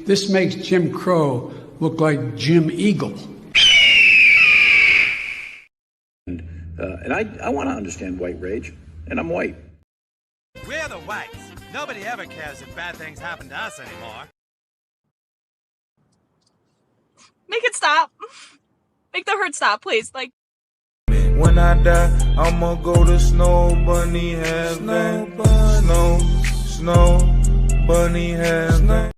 This makes Jim Crow look like Jim Eagle. And I want to understand white rage, and I'm white. We're the whites. Nobody ever cares if bad things happen to us anymore. Make it stop. Make the hurt stop, please. Like, when I die, I'ma go to Snow Bunny Heaven. Snow Bunny Heaven.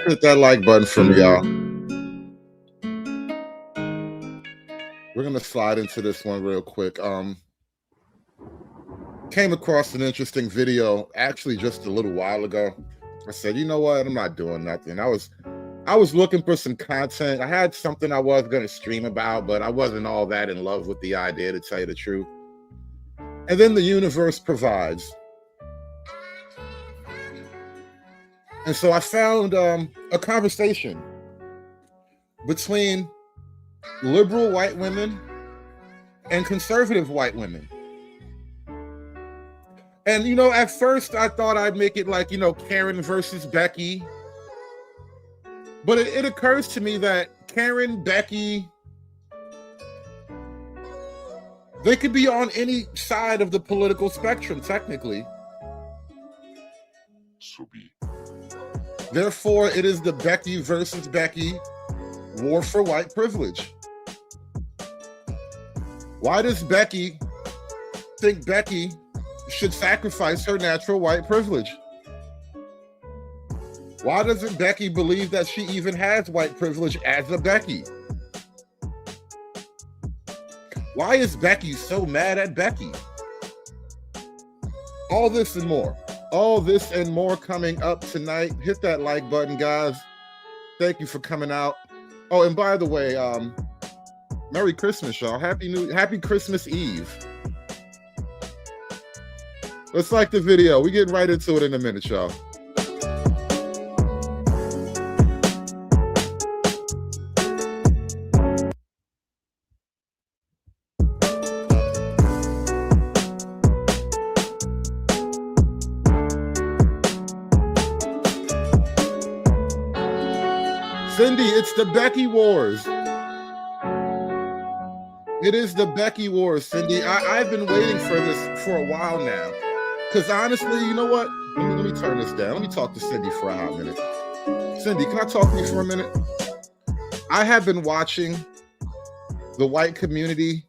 Hit that like button for me, y'all. We're gonna slide into this one real quick. Came across an interesting video actually just a little while ago. I said, you know what? I'm not doing nothing. I was looking for some content. I had something I was gonna stream about, but I wasn't all that in love with the idea, to tell you the truth. And then the universe provides. And so I found a conversation between liberal white women and conservative white women. And, at first I thought I'd make it like, Karen versus Becky. But it occurs to me that Karen, Becky, they could be on any side of the political spectrum, technically. Therefore, it is the Becky versus Becky war for white privilege. Why does Becky think Becky should sacrifice her natural white privilege? Why doesn't Becky believe that she even has white privilege as a Becky? Why is Becky so mad at Becky? All this and more. All this and more coming up tonight. Hit that like button, guys. Thank you for coming out. Oh, and by the way, Merry Christmas, y'all. Happy Christmas Eve. Let's like the video. We get right into it in a minute, y'all. Cindy, it's the Becky Wars. It is the Becky Wars, Cindy. I've been waiting for this for a while now. Because honestly, you know what? Let me turn this down. Let me talk to Cindy for a hot minute. Cindy, can I talk to you for a minute? I have been watching the white community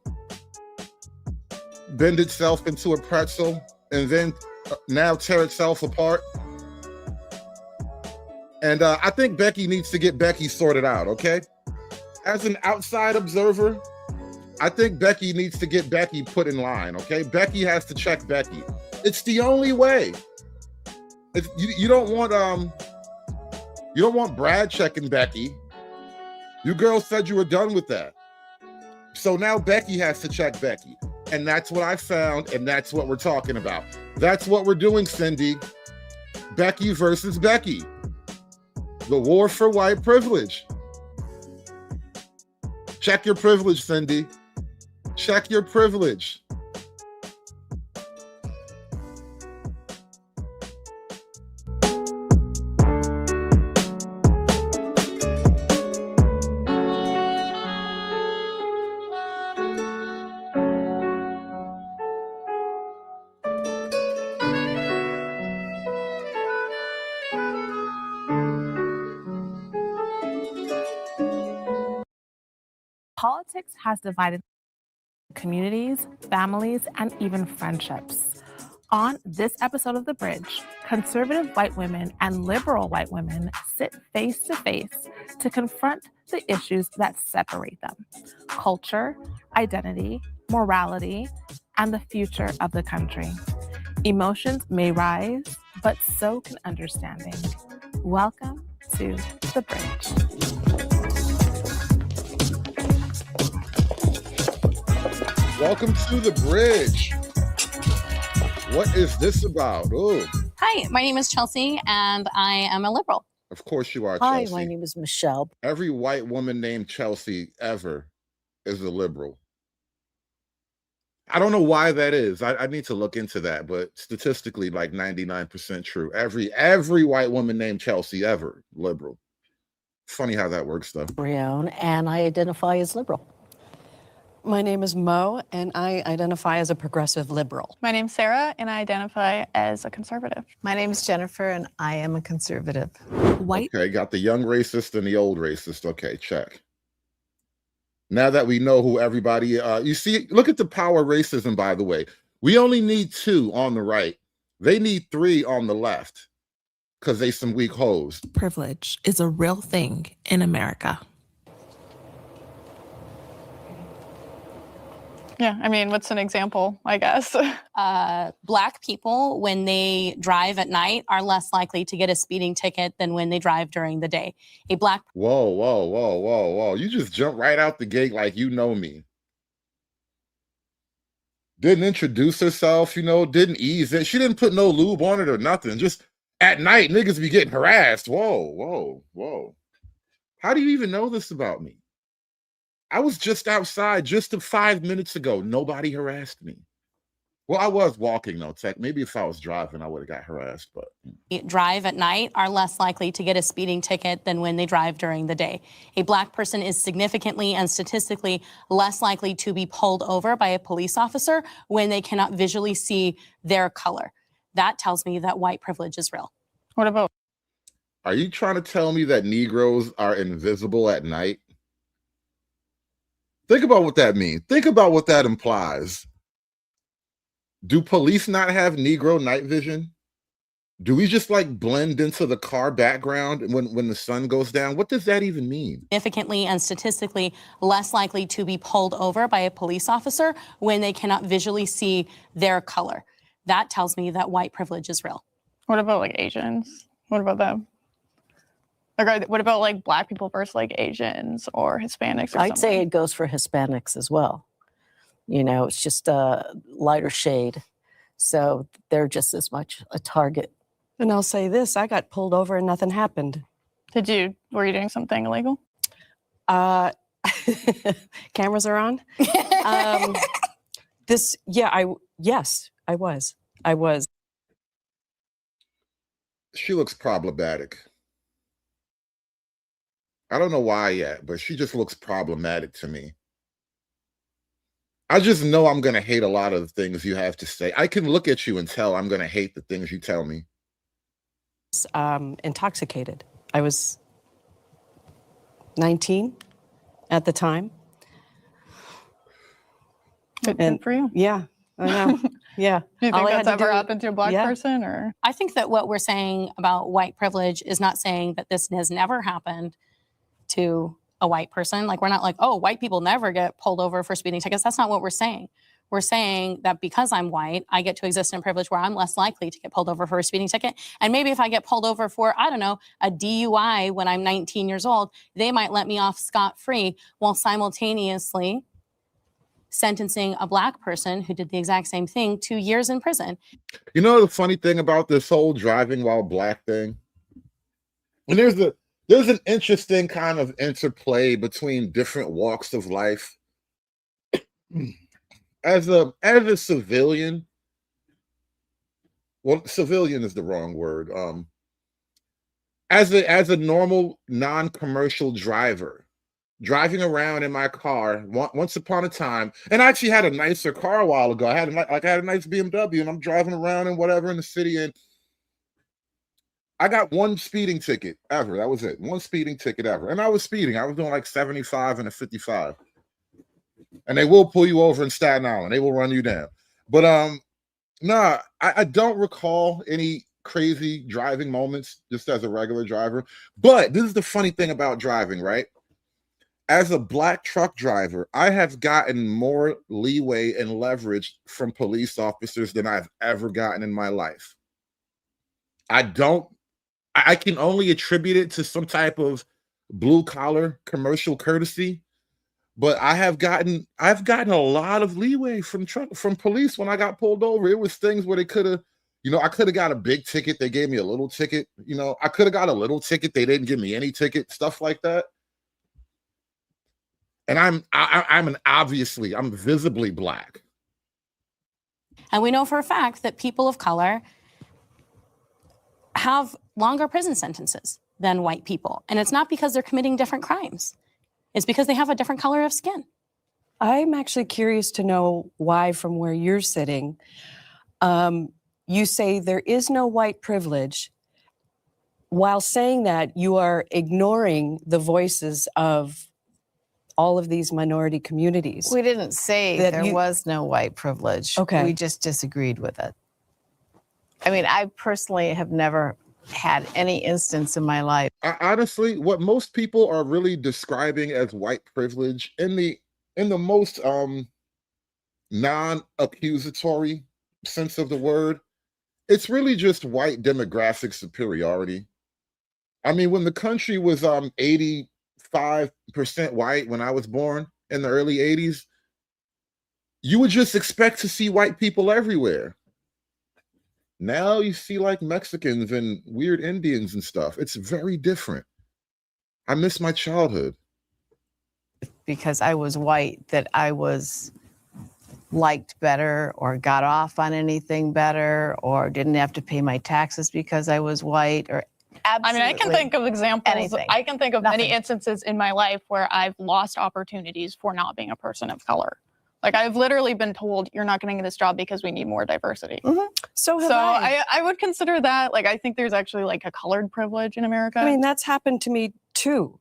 bend itself into a pretzel and then now tear itself apart. And I think Becky needs to get Becky sorted out, okay? As an outside observer, I think Becky needs to get Becky put in line, okay? Becky has to check Becky. It's the only way. You don't want Brad checking Becky. You girls said you were done with that. So now Becky has to check Becky. And that's what I found, and that's what we're talking about. That's what we're doing, Cindy. Becky versus Becky. The war for white privilege. Check your privilege, Cindy. Check your privilege. Politics has divided communities, families, and even friendships. On this episode of The Bridge, conservative white women and liberal white women sit face to face to confront the issues that separate them: culture, identity, morality, and the future of the country. Emotions may rise, but so can understanding. Welcome to The Bridge. Welcome to The Bridge. What is this about? Oh, Hi, my name is Chelsea, and I am a liberal. of course you are, Hi, Chelsea. my name is Michelle. Every white woman named Chelsea ever is a liberal. I don't know why that is. I need to look into that, but statistically, like 99% true. Every white woman named Chelsea ever, liberal. Funny how that works, though. Brione, and I identify as liberal. My name is Mo, and I identify as a progressive liberal. My name's Sarah, and I identify as a conservative. My name is Jennifer, and I am a conservative. White Okay, got the young racist and the old racist. Okay, check. Now that we know who everybody, you see, look at the power of racism, by the way. We only need 2 on the right. They need 3 on the left because they some weak hoes. privilege is a real thing in America. Yeah, I mean, what's an example, I guess? Black people, when they drive at night, are less likely to get a speeding ticket than when they drive during the day. A black Whoa, whoa, whoa, whoa, whoa. You just jumped right out the gate like you know me. Didn't introduce herself, didn't ease it. She didn't put no lube on it or nothing. Just At night, niggas be getting harassed. Whoa. How do you even know this about me? I was just outside just 5 minutes ago. Nobody harassed me. Well, I was walking though, Tech. Maybe if I was driving, I would have got harassed, but drive at night are less likely to get a speeding ticket than when they drive during the day. A black person is significantly and statistically less likely to be pulled over by a police officer when they cannot visually see their color. That tells me that white privilege is real. What about? are you trying to tell me that Negroes are invisible at night? Think about what that means. Think about what that implies. Do police not have Negro night vision? Do we just like blend into the car background when the sun goes down? What does that even mean? Significantly and statistically less likely to be pulled over by a police officer when they cannot visually see their color. That tells me that white privilege is real. What about like Asians? What about them? Like, what about like black people versus like Asians or Hispanics? Or I'd say it goes for Hispanics as well. You know, it's just a lighter shade. So they're just as much a target. And I'll say this, I got pulled over and nothing happened. Were you doing something illegal? Cameras are on. Yes, I was. She looks problematic. I don't know why yet, but she just looks problematic to me. I just know I'm going to hate a lot of the things you have to say. I can look at you and tell I'm going to hate the things you tell me. Intoxicated. I was 19 at the time. Good for you. Yeah, I know. Yeah. Do you think that's ever happened to a black person? Or I think that what we're saying about white privilege is not saying that this has never happened to a white person. Like, we're not like, oh, white people never get pulled over for speeding tickets. That's not what we're saying. We're saying that because I'm white, I get to exist in a privilege where I'm less likely to get pulled over for a speeding ticket. And maybe if I get pulled over for, I don't know, a DUI when I'm 19 years old, they might let me off scot-free while simultaneously sentencing a black person who did the exact same thing 2 years in prison. You know the funny thing about this whole driving while black thing? And there's an interesting kind of interplay between different walks of life. As a civilian, well, civilian is the wrong word. As a normal non-commercial driver, driving around in my car once upon a time, and I actually had a nicer car a while ago. I had a nice BMW, and I'm driving around and whatever in the city, and I got one speeding ticket ever. That was it. One speeding ticket ever. And I was speeding. I was doing like 75 and a 55. And they will pull you over in Staten Island. They will run you down. But I don't recall any crazy driving moments just as a regular driver. But this is the funny thing about driving, right? As a black truck driver, I have gotten more leeway and leverage from police officers than I've ever gotten in my life. I can only attribute it to some type of blue collar commercial courtesy, but I've gotten a lot of leeway from police when I got pulled over. It was things where they could have, I could have got a big ticket. They gave me a little ticket. I could have got a little ticket. They didn't give me any ticket, stuff like that. And I'm visibly black. And we know for a fact that people of color have longer prison sentences than white people. And it's not because they're committing different crimes. It's because they have a different color of skin. I'm actually curious to know why, from where you're sitting, you say there is no white privilege. While saying that, you are ignoring the voices of all of these minority communities. We didn't say there was no white privilege. Okay. We just disagreed with it. I mean, I personally have never had any instance in my life. Honestly, what most people are really describing as white privilege in the most non-accusatory sense of the word, it's really just white demographic superiority. I mean, when the country was 85% white when I was born in the early 80s, you would just expect to see white people everywhere. Now you see like Mexicans and weird Indians and stuff. It's very different. I miss my childhood. Because I was white, that I was liked better or got off on anything better or didn't have to pay my taxes because I was white or absolutely. I mean, I can think of examples. Anything. I can think of Nothing. many instances in my life where I've lost opportunities for not being a person of color. Like I've literally been told you're not getting this job because we need more diversity. Mm-hmm. So have I would consider that, like, I think there's actually like a colored privilege in America. I mean, that's happened to me too.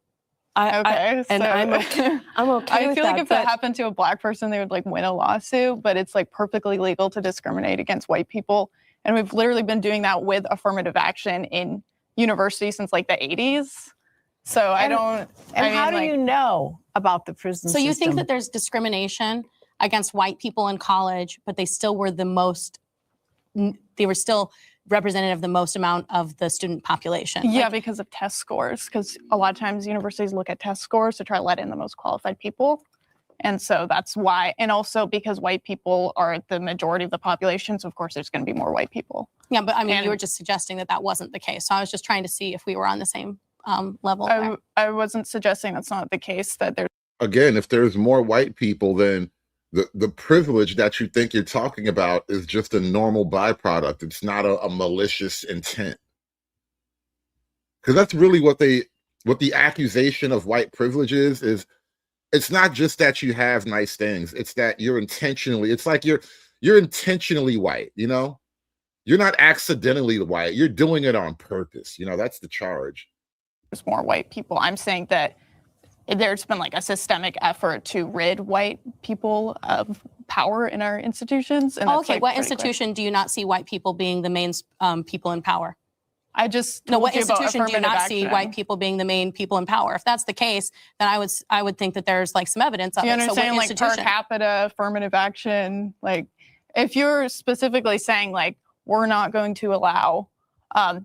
I'm okay. I'm okay. I with feel like that, if that happened to a black person, they would like win a lawsuit, but it's like perfectly legal to discriminate against white people. And we've literally been doing that with affirmative action in university since like the 80s. So I don't. And I mean, how do like, you know about the prison So you think system? that there's discrimination against white people in college, but they still were the most, they were still representative of the most amount of the student population? Yeah, Like, because of test scores. Because a lot of times universities look at test scores to try to let in the most qualified people. And so that's why. And also because white people are the majority of the population. So of course there's going to be more white people. yeah, but I mean, you And- were just suggesting that that wasn't the case. So I was just trying to see if we were on the same level there. I wasn't suggesting that's not the case, that there's Again, if there's more white people, then the privilege that you think you're talking about is just a normal byproduct. It's not a malicious intent. Because that's really what the accusation of white privilege is it's not just that you have nice things, it's that you're intentionally, it's like you're intentionally white, you know? You're not accidentally white, you're doing it on purpose. You know, that's the charge. more white people. I'm saying that there's been like a systemic effort to rid white people of power in our institutions. And that's, Okay, like, what pretty clear. institution do you not see white people being the main people in power? I just No, what told you about institution do you not affirmative see action. white people being the main people in power? If that's the case, then I would think that there's like some evidence of Do you it. So what understand, like, per institution? capita affirmative action? Like, if you're specifically saying, like, we're not going to allow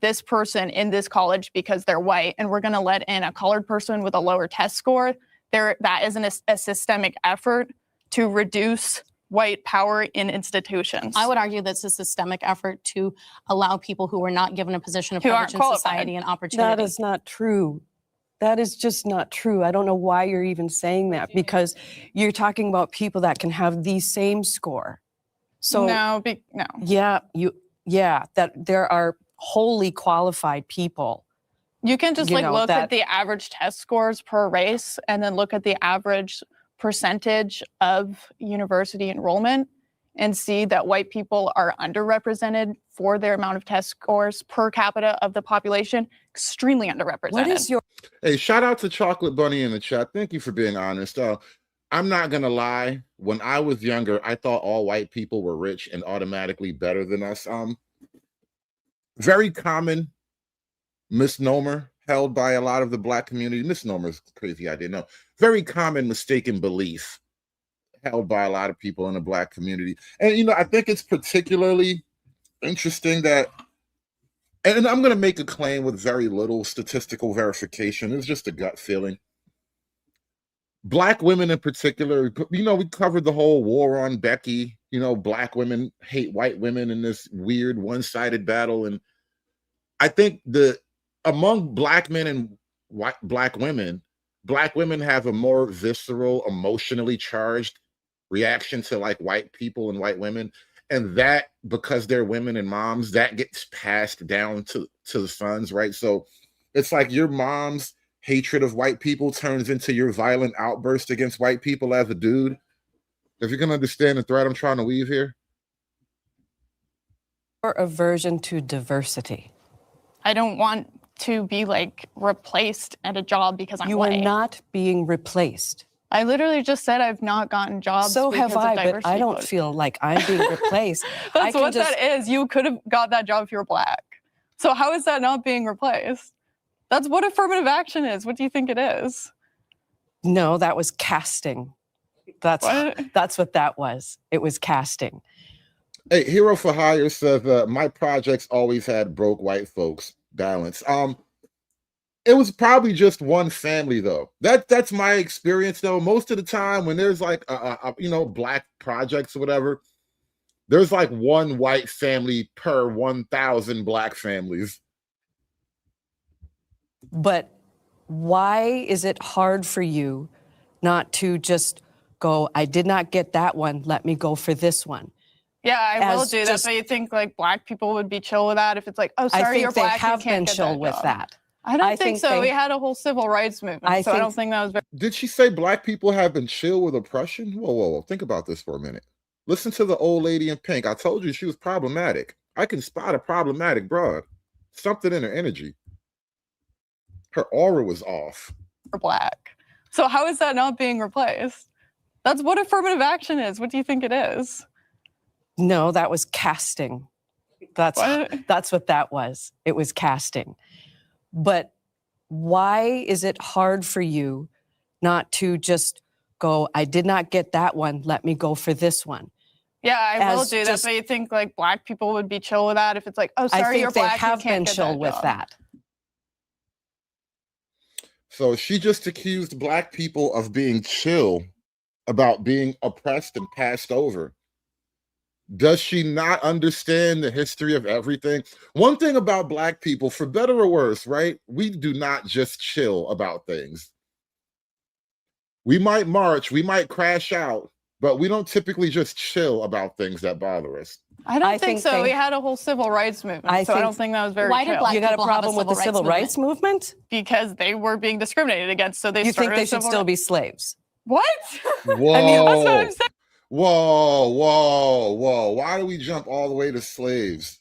this person in this college because they're white, and we're going to let in a colored person with a lower test score, that isn't a systemic effort to reduce white power in institutions. I would argue that's a systemic effort to allow people who are not given a position of Who aren't privilege in qualified. society an opportunity. That is not true. That is just not true. I don't know why you're even saying that, because you're talking about people that can have the same score. So no. that there are wholly qualified people. You can just You like know, look that- at the average test scores per race and then look at the average percentage of university enrollment and see that white people are underrepresented for their amount of test scores per capita of the population, extremely underrepresented. What is your Hey, shout out to Chocolate Bunny in the chat. Thank you for being honest. I'm not gonna lie. When I was younger, I thought all white people were rich and automatically better than us. Very common misnomer held by a lot of the black community. Misnomer is a crazy idea. No, very common mistaken belief held by a lot of people in the black community. And you know, I think it's particularly interesting that, and I'm going to make a claim with very little statistical verification. It's just a gut feeling. Black women in particular, you know, we covered the whole war on Becky. You know, black women hate white women in this weird one-sided battle. And I think among black men and black women have a more visceral, emotionally charged reaction to like white people and white women. And that, because they're women and moms, that gets passed down to the sons, right? So it's like your mom's hatred of white people turns into your violent outburst against white people as a dude. If you can understand the thread I'm trying to weave here. Or aversion to diversity? I don't want to be like replaced at a job because I'm You white. are not being replaced. I literally just said I've not gotten jobs. So have because of I, but diversity I don't quotas. feel like I'm being replaced. I That's can what just- that is. You could have got that job if you were black. So how is that not being replaced? That's what affirmative action is. What do you think it is? No, that was casting. That's what that was. It was casting. Hey, Hero for Hire says, my projects always had broke white folks balance. It was probably just one family though. That's my experience though. Most of the time when there's like you know, black projects or whatever, There's like one white family per 1,000 black families. But why is it hard for you not to just go, I did not get that one, let me go for this one? Yeah, I will As do that, just- but you think like black people would be chill with that if it's like, oh, I sorry, think you're they black, you have can't been get chill that with job. that. I don't I think think so. they- We had a whole civil rights movement, I so I think- don't think that was very. Did she say black people have been chill with oppression? Whoa, whoa, whoa. Think about this for a minute. Listen to the old lady in pink. I told you she was problematic. I can spot a problematic broad. Something in her energy. Her aura was off. Black. So how is that not being replaced? That's what affirmative action is. What do you think it is? No, that was casting. That's what that was. It was casting. But why is it hard for you not to just go, I did not get that one, let me go for this one? Yeah, I will As do that, just- but you think like black people would be chill with that if it's like, oh, I sorry, think you're they black, you have can't been get chill that with job. that. So she just accused black people of being chill about being oppressed and passed over. Does she not understand the history of everything? One thing about black people, for better or worse, right? We do not just chill about things. We might march, we might crash out, but we don't typically just chill about things that bother us. I don't I think think so. they- We had a whole civil rights movement, I so I think- don't think that was very Why did chill. black You got a people have a problem with the civil civil rights movement? because they were being discriminated against, so they You started think they a should civil still ri- be slaves? What? Whoa. I mean, that's what I'm saying. Whoa, whoa, whoa. Why do we jump all the way to slaves?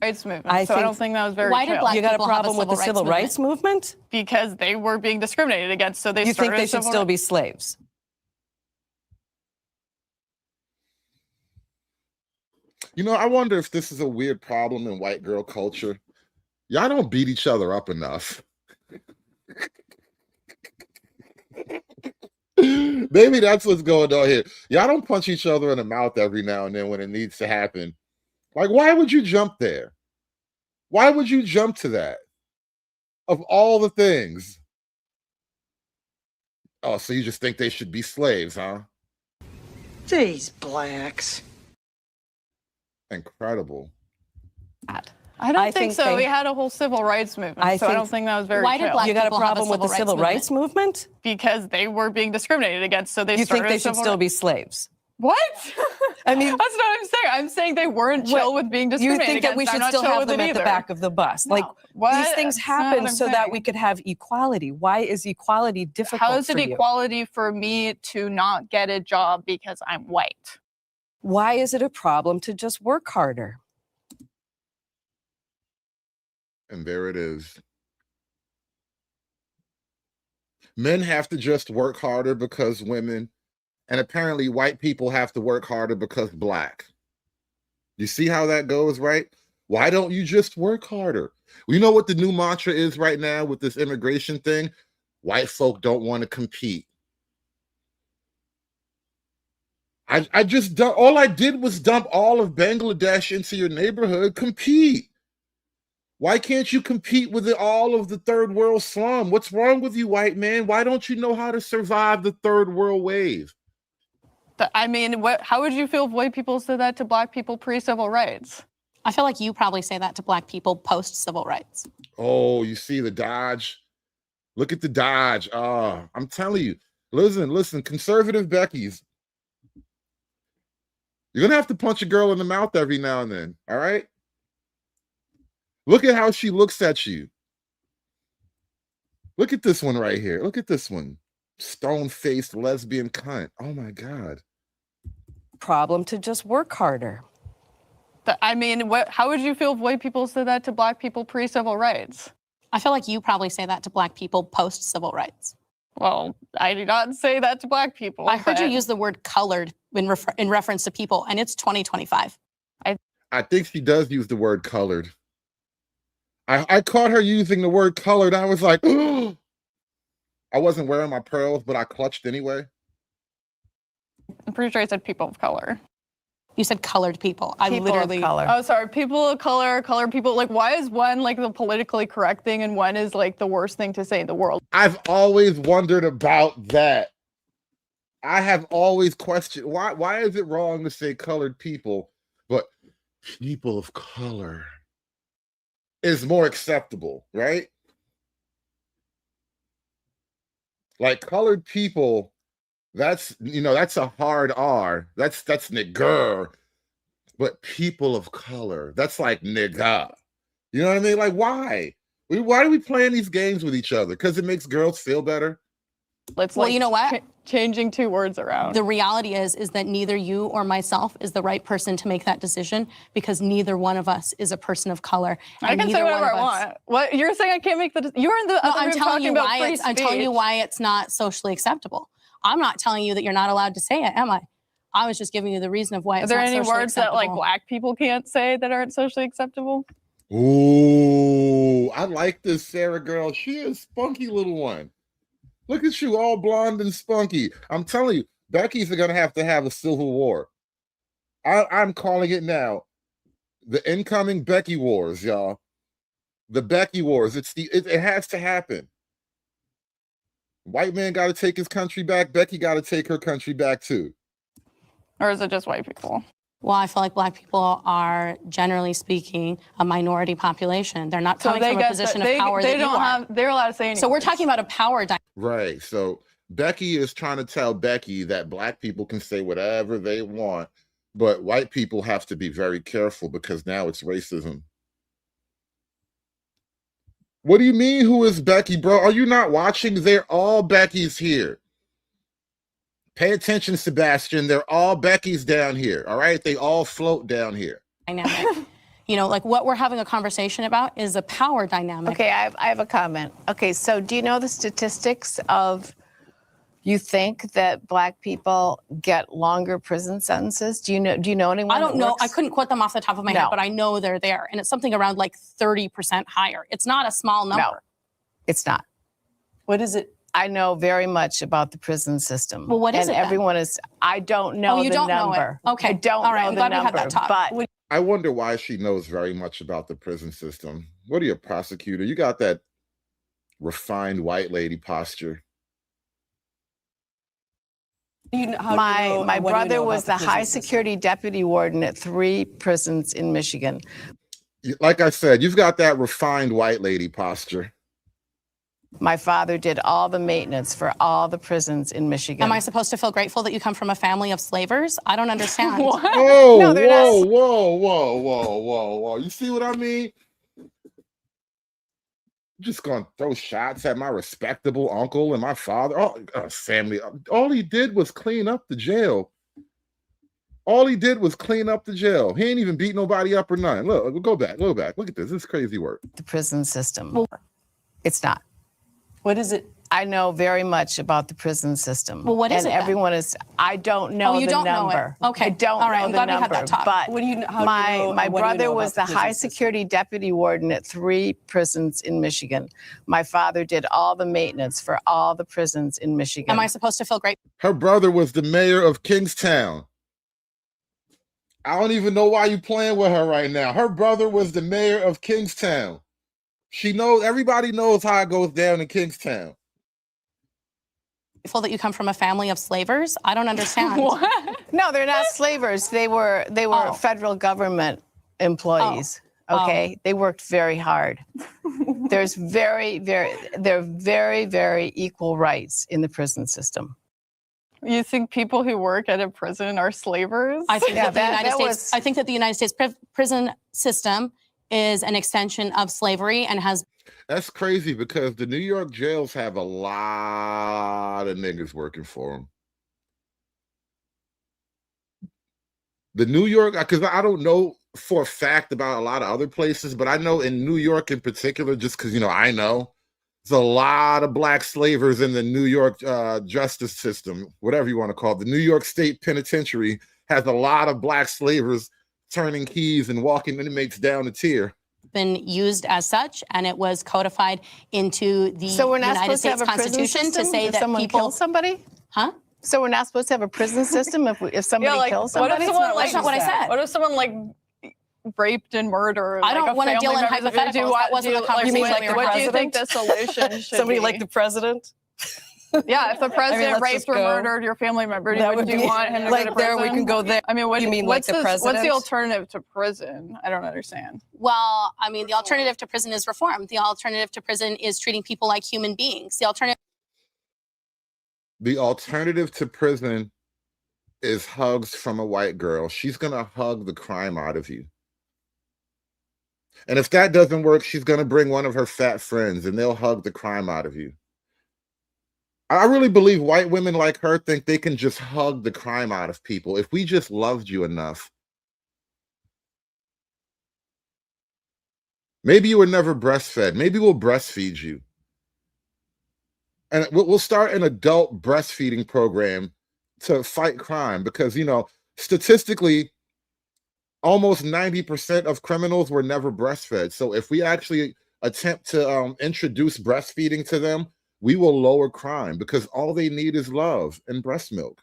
Rights movement, I so I think- don't think that was very Why did chill. black You got a people have a problem with the civil civil rights rights movement? because they were being discriminated against, so they You started think they a should civil still ri- be slaves? You know, I wonder if this is a weird problem in white girl culture. Y'all don't beat each other up enough. Maybe that's what's going on here. Y'all don't punch each other in the mouth every now and then when it needs to happen. Like, why would you jump there? Why would you jump to that? Of all the things. Oh, so you just think they should be slaves, huh? These blacks. Incredible. I don't I think think so. they- We had a whole civil rights movement, I so I think- don't think that was very Why did chill. black You got a people have a problem with the civil civil rights rights movement? because they were being discriminated against, so they You started think they a should civil still ri- be slaves? What? I mean, that's what I'm saying. I'm saying they weren't chill with being You discriminated think that we against. I'm should not still chill have with them it at the either. back of the bus? No. Like What? these things That's not happen what I'm so that saying. we could have equality. Why is equality difficult How is it for you? equality for me to not get a job because I'm white? Why is it a problem to just work harder? And there it is. Men have to just work harder because women, and apparently white people have to work harder because black. You see how that goes, right? Why don't you just work harder? You know what the new mantra is right now with this immigration thing? White folk don't want to compete. I just all I did was dump all of Bangladesh into your neighborhood. Compete. Why can't you compete with all of the third world slum? What's wrong with you, white man? Why don't you know how to survive the third world wave? I mean, how would you feel if white people said that to black people pre-civil rights? I feel like you probably say that to black people post-civil rights. Oh, you see the dodge? Look at the dodge. I'm telling you. Listen, conservative Becky's. You're going to have to punch a girl in the mouth every now and then, all right? Look at how she looks at you. Look at this one right here. Look at this one. Stone-faced lesbian cunt. Oh, my God. Problem to just work harder. I mean, how would you feel if white people said that to black people pre-civil rights? I feel like you probably say that to black people post-civil rights. Well, I do not say that to black people. I heard you but- use the word colored in reference to people, and it's 2025. I think she does use the word colored. I caught her using the word colored. I was like, I wasn't wearing my pearls, but I clutched anyway. I'm pretty sure I said people of color. You said colored people. I People literally. of color. Oh, sorry. People of color, colored people. Like, why is one like the politically correct thing and one is like the worst thing to say in the world? I've always wondered about that. I have always questioned why is it wrong to say colored people people of color is more acceptable, right? Like colored people, that's that's a hard R. That's nigger. But people of color, that's like nigga. You know what I mean? Like why? Why are we playing these games with each other? Because it makes girls feel better. Let's Well, you know what? Changing two words around. The reality is that neither you or myself is the right person to make that decision because neither one of us is a person of color. I can say whatever I want. What you're saying? I can't make the. You're in the. No, other room talking about free I'm telling you speech. why it's not socially acceptable. I'm not telling you that you're not allowed to say it, am I? I was just giving you the reason of why it's Are there not any socially words that acceptable. like black people can't say that aren't socially acceptable? Ooh, I like this Sarah girl. She is a spunky little one. Look at you, all blonde and spunky. I'm telling you, Becky's going to have a civil war. I'm calling it now. The incoming Becky wars, y'all. The Becky wars. It has to happen. White man got to take his country back. Becky got to take her country back too. Or is it just white people? Well, I feel like black people are, generally speaking, a minority population. They're not coming from a position of power that you are. They're allowed to say anything. So we're talking about a power dynamic. Right. So Becky is trying to tell Becky that black people can say whatever they want, but white people have to be very careful because now it's racism. What do you mean, who is Becky, bro? Are you not watching? They're all Becky's here. Pay attention, Sebastian. They're all Becky's down here, all right? They all float down here. Dynamic. You know, like what we're having a conversation about is a power dynamic. Okay, I have a comment. Okay, so do you know the statistics of, you think that black people get longer prison sentences? Do you know anyone? I don't know. Works? I couldn't quote them off the top of my head, but I know they're there. And it's something around like 30% higher. It's not a small number. No, it's not. What is it? I know very much about the prison system. Well, what is and it then? everyone is, I don't know you the don't number. know it. Okay. I don't All right, know I'm the glad we number. had that talk. But I wonder why she knows very much about the prison system. What are you, a prosecutor? You got that refined white lady posture. what do My you brother know was the about the high prison security deputy warden at 3 prisons in Michigan. Like I said, you've got that refined white lady posture. My father did all the maintenance for all the prisons in Michigan. Am I supposed to feel grateful that you come from a family of slavers? I don't understand. Whoa, No, they're whoa, not. whoa. You see what I mean? I'm just gonna throw shots at my respectable uncle and my father. Family. All he did was clean up the jail. All he did was clean up the jail. He ain't even beat nobody up or nothing. Look, go back. Look at this. This is crazy work. The prison system. It's not. What is it? I know very much about the prison system. Well, what is and it then? everyone is. I don't know you the don't number. know it. Okay. I don't All right, know I'm the glad we number. had that talk. But What do you? How my do you know, my what do you brother know was about the prison high system? security deputy warden at 3 prisons in Michigan. My father did all the maintenance for all the prisons in Michigan. Am I supposed to feel grateful? Her brother was the mayor of Kingstown. I don't even know why you playing with her right now. Her brother was the mayor of Kingstown. She knows, everybody knows how it goes down in Kingstown. That you come from a family of slavers? I don't understand. No, they're not slavers. They were federal government employees. Okay, they worked very hard. There's very equal rights in the prison system. You think people who work at a prison are slavers? I think Yeah, that the that United States. was- I think that the United States prison system is an extension of slavery and has. That's crazy because the New York jails have a lot of niggas working for them. The New York, because I don't know for a fact about a lot of other places, but I know in New York in particular, just because, I know, there's a lot of black slavers in the New York justice system, whatever you want to call it. The New York State Penitentiary has a lot of black slavers turning keys and walking inmates down the tier. Been used as such, and it was codified into the So we're not United supposed to States have a prison Constitution to system say if that someone people. kills somebody? Huh? So we're not supposed to have a prison system if somebody kills what somebody? if someone That's not what I said. What if someone raped and murdered? I don't want to deal in hypotheticals. That wasn't the conversation. You mean like the What do you think the president? solution should Somebody be? like the president? Yeah, if the president let's raped just or go. murdered your family member, That do would you be- want him to like go to there, prison? we can go there. I mean, what, You mean like what's the what's president? the alternative to prison? I don't understand. Well, I mean, the alternative to prison is reform. The alternative to prison is treating people like human beings. The alternative to prison is hugs from a white girl. She's going to hug the crime out of you. And if that doesn't work, she's going to bring one of her fat friends and they'll hug the crime out of you. I really believe white women like her think they can just hug the crime out of people. If we just loved you enough. Maybe you were never breastfed. Maybe we'll breastfeed you. And we'll start an adult breastfeeding program to fight crime because, you know, statistically, almost 90% of criminals were never breastfed. So if we actually attempt to introduce breastfeeding to them, we will lower crime because all they need is love and breast milk.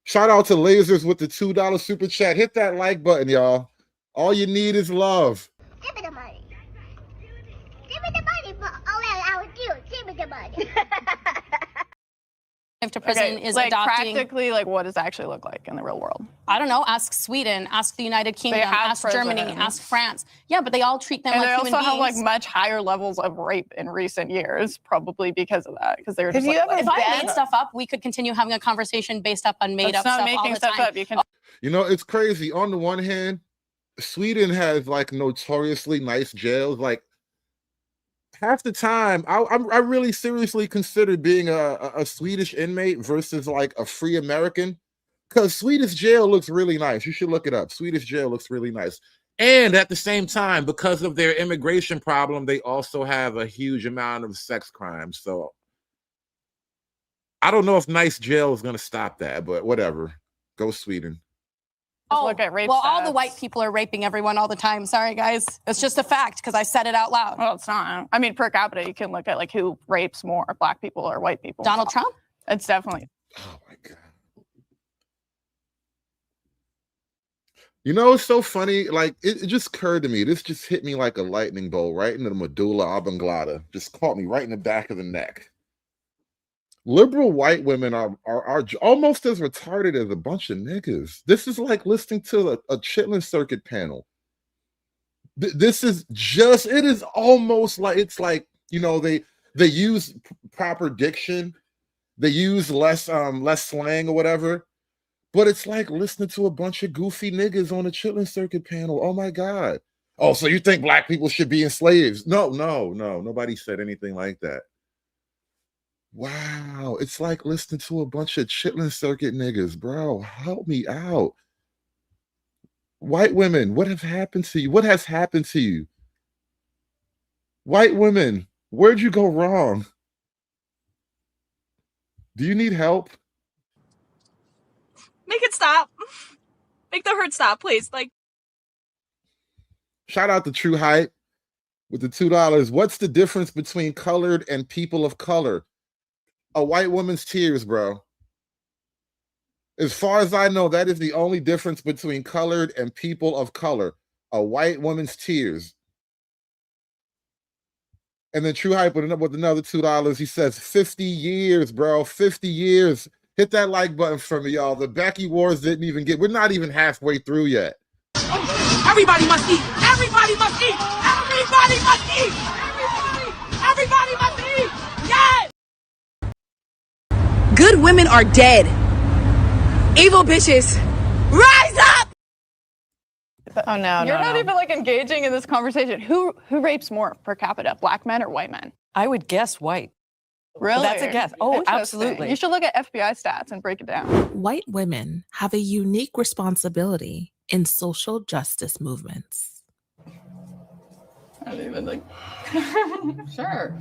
Shout out to Lasers with the $2 super chat. Hit that like button, y'all. All you need is love. Give me the money. Give me the money for all that I would do. Give me the money. to prison is like adopting. Practically, like what does it actually look like in the real world? I don't know. Ask Sweden. Ask the United Kingdom. have Ask Germany. prisons. Ask France. Yeah, but they all treat them And like they human also have like beings. much higher levels of rape in recent years, probably because of that. Because they were Have just you like, ever if I made stuff up, we could continue having a conversation based up on made That's up not stuff all making the stuff time. up. You can. You know, it's crazy. On the one hand, Sweden has like notoriously nice jails. Like half the time, I really seriously considered being a Swedish inmate versus like a free American, because Swedish jail looks really nice. You should look it up. Swedish jail looks really nice. And at the same time, because of their immigration problem, they also have a huge amount of sex crimes. So I don't know if nice jail is going to stop that, but whatever. Go Sweden. Look at rape well, all the stats. white people are raping everyone all the time. Sorry, guys. It's just a fact because I said it out loud. Well, it's not. I mean, per capita, you can look at like who rapes more, black people or white people. Donald Trump? It's definitely. Oh my God. You know, it's so funny. Like it just occurred to me. This just hit me like a lightning bolt right into the medulla oblongata. Just caught me right in the back of the neck. Liberal white women are almost as retarded as a bunch of niggas. This is like listening to a Chitlin Circuit panel. This is just, it is almost like, it's like, you know, they use proper diction. They use less slang or whatever. But it's like listening to a bunch of goofy niggas on a Chitlin Circuit panel. Oh my God. Oh, so you think black people should be enslaved? No. Nobody said anything like that. Wow, it's like listening to a bunch of Chitlin Circuit niggas, bro. Help me out. White women, what have happened to you? What has happened to you? White women, where'd you go wrong? Do you need help? Make it stop. Make the hurt stop, please. Like, Shout out to True Hype with the $2. What's the difference between colored and people of color? A white woman's tears, bro. As far as I know, that is the only difference between colored and people of color. A white woman's tears. And then True Hype with another $2. He says 50 years, bro. 50 years. Hit that like button for me, y'all. The Becky Wars didn't even get, we're not even halfway through yet. Everybody must eat. Everybody must eat. Everybody must eat. Everybody must eat. Yes. Good women are dead. Evil bitches, rise up. Oh no, you're not even like engaging in this conversation. Who rapes more per capita, black men or white men? I would guess white. Really? That's a guess. Oh, Interesting. absolutely. You should look at FBI stats and break it down. White women have a unique responsibility in social justice movements. I don't even like. Sure.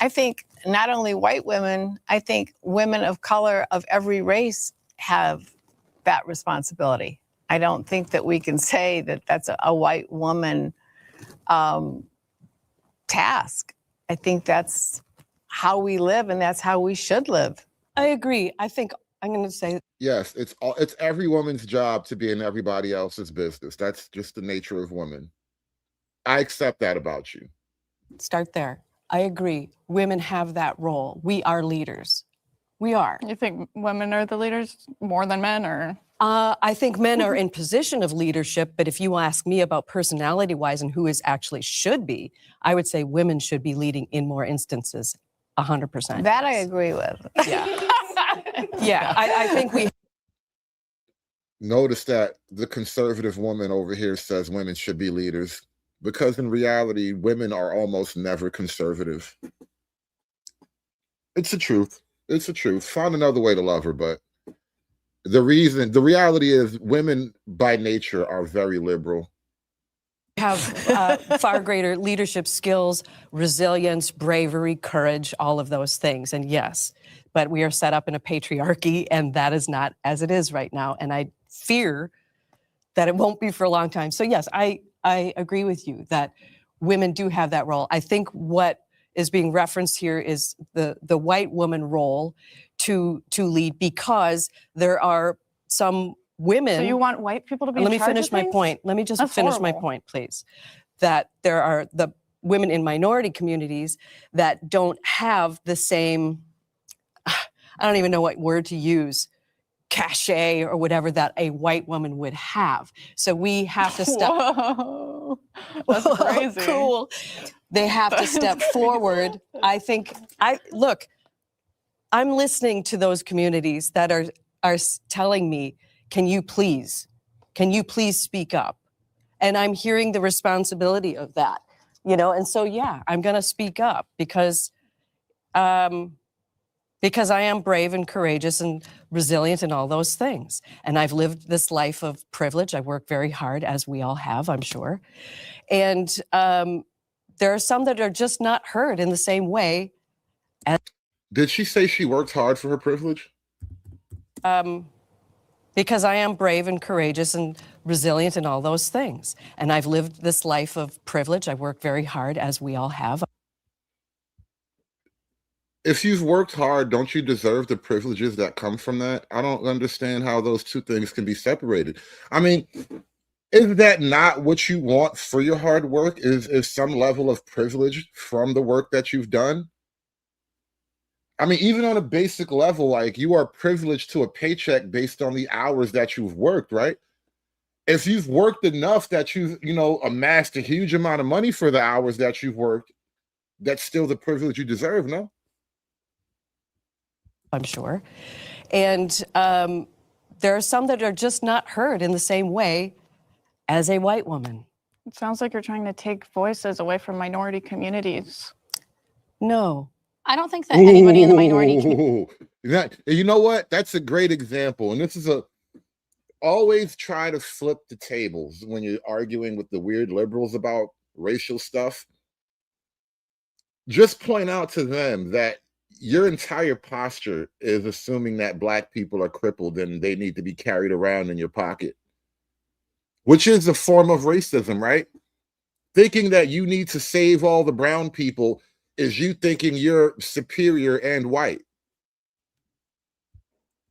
I think not only white women, I think women of color of every race have that responsibility. I don't think that we can say that that's a white woman task. I think that's how we live and that's how we should live. I agree. I think I'm going to say Yes, it's every woman's job to be in everybody else's business. That's just the nature of women. I accept that about you. start there. I agree. Women have that role. We are leaders. We are. You think women are the leaders more than men, or? I think men are in position of leadership, but if you ask me about personality-wise and who is actually should be, I would say women should be leading in more instances, 100%. That I agree with. Yeah. Yeah, I think we Notice that the conservative woman over here says women should be leaders, because in reality, women are almost never conservative. It's the truth. It's the truth. Find another way to love her, but the reality is women by nature are very liberal. have far greater leadership skills, resilience, bravery, courage, all of those things. And yes, but we are set up in a patriarchy, and that is not as it is right now. And I fear that it won't be for a long time. So yes, I agree with you that women do have that role. I think what is being referenced here is the white woman role to lead, because there are some women. So you want white people to be? Let in me charge finish of my things? point. Let me just That's finish my horrible. point, please. That there are the women in minority communities that don't have the same, I don't even know what word to use, cachet or whatever that a white woman would have. So we have to step. Whoa, that's crazy. Cool. They have to step forward. I think look, I'm listening to those communities that are telling me, can you please speak up? And I'm hearing the responsibility of that, and so, yeah, I'm going to speak up because I am brave and courageous and resilient and all those things. And I've lived this life of privilege. I work very hard, as we all have, I'm sure. And there are some that are just not heard in the same way. Did she say she worked hard for her privilege? Because I am brave and courageous and resilient and all those things. And I've lived this life of privilege. I work very hard, as we all have. If you've worked hard, don't you deserve the privileges that come from that? I don't understand how those two things can be separated. I mean, is that not what you want for your hard work? Is some level of privilege from the work that you've done? I mean, even on a basic level, like, you are privileged to a paycheck based on the hours that you've worked, right? If you've worked enough that you've, amassed a huge amount of money for the hours that you've worked, that's still the privilege you deserve, no? I'm sure. And there are some that are just not heard in the same way as a white woman. It sounds like you're trying to take voices away from minority communities. No. I don't think that anybody in the minority community. You know what? That's a great example. And this is always try to flip the tables when you're arguing with the weird liberals about racial stuff. Just point out to them that your entire posture is assuming that Black people are crippled and they need to be carried around in your pocket, which is a form of racism, right? Thinking that you need to save all the brown people is you thinking you're superior and white.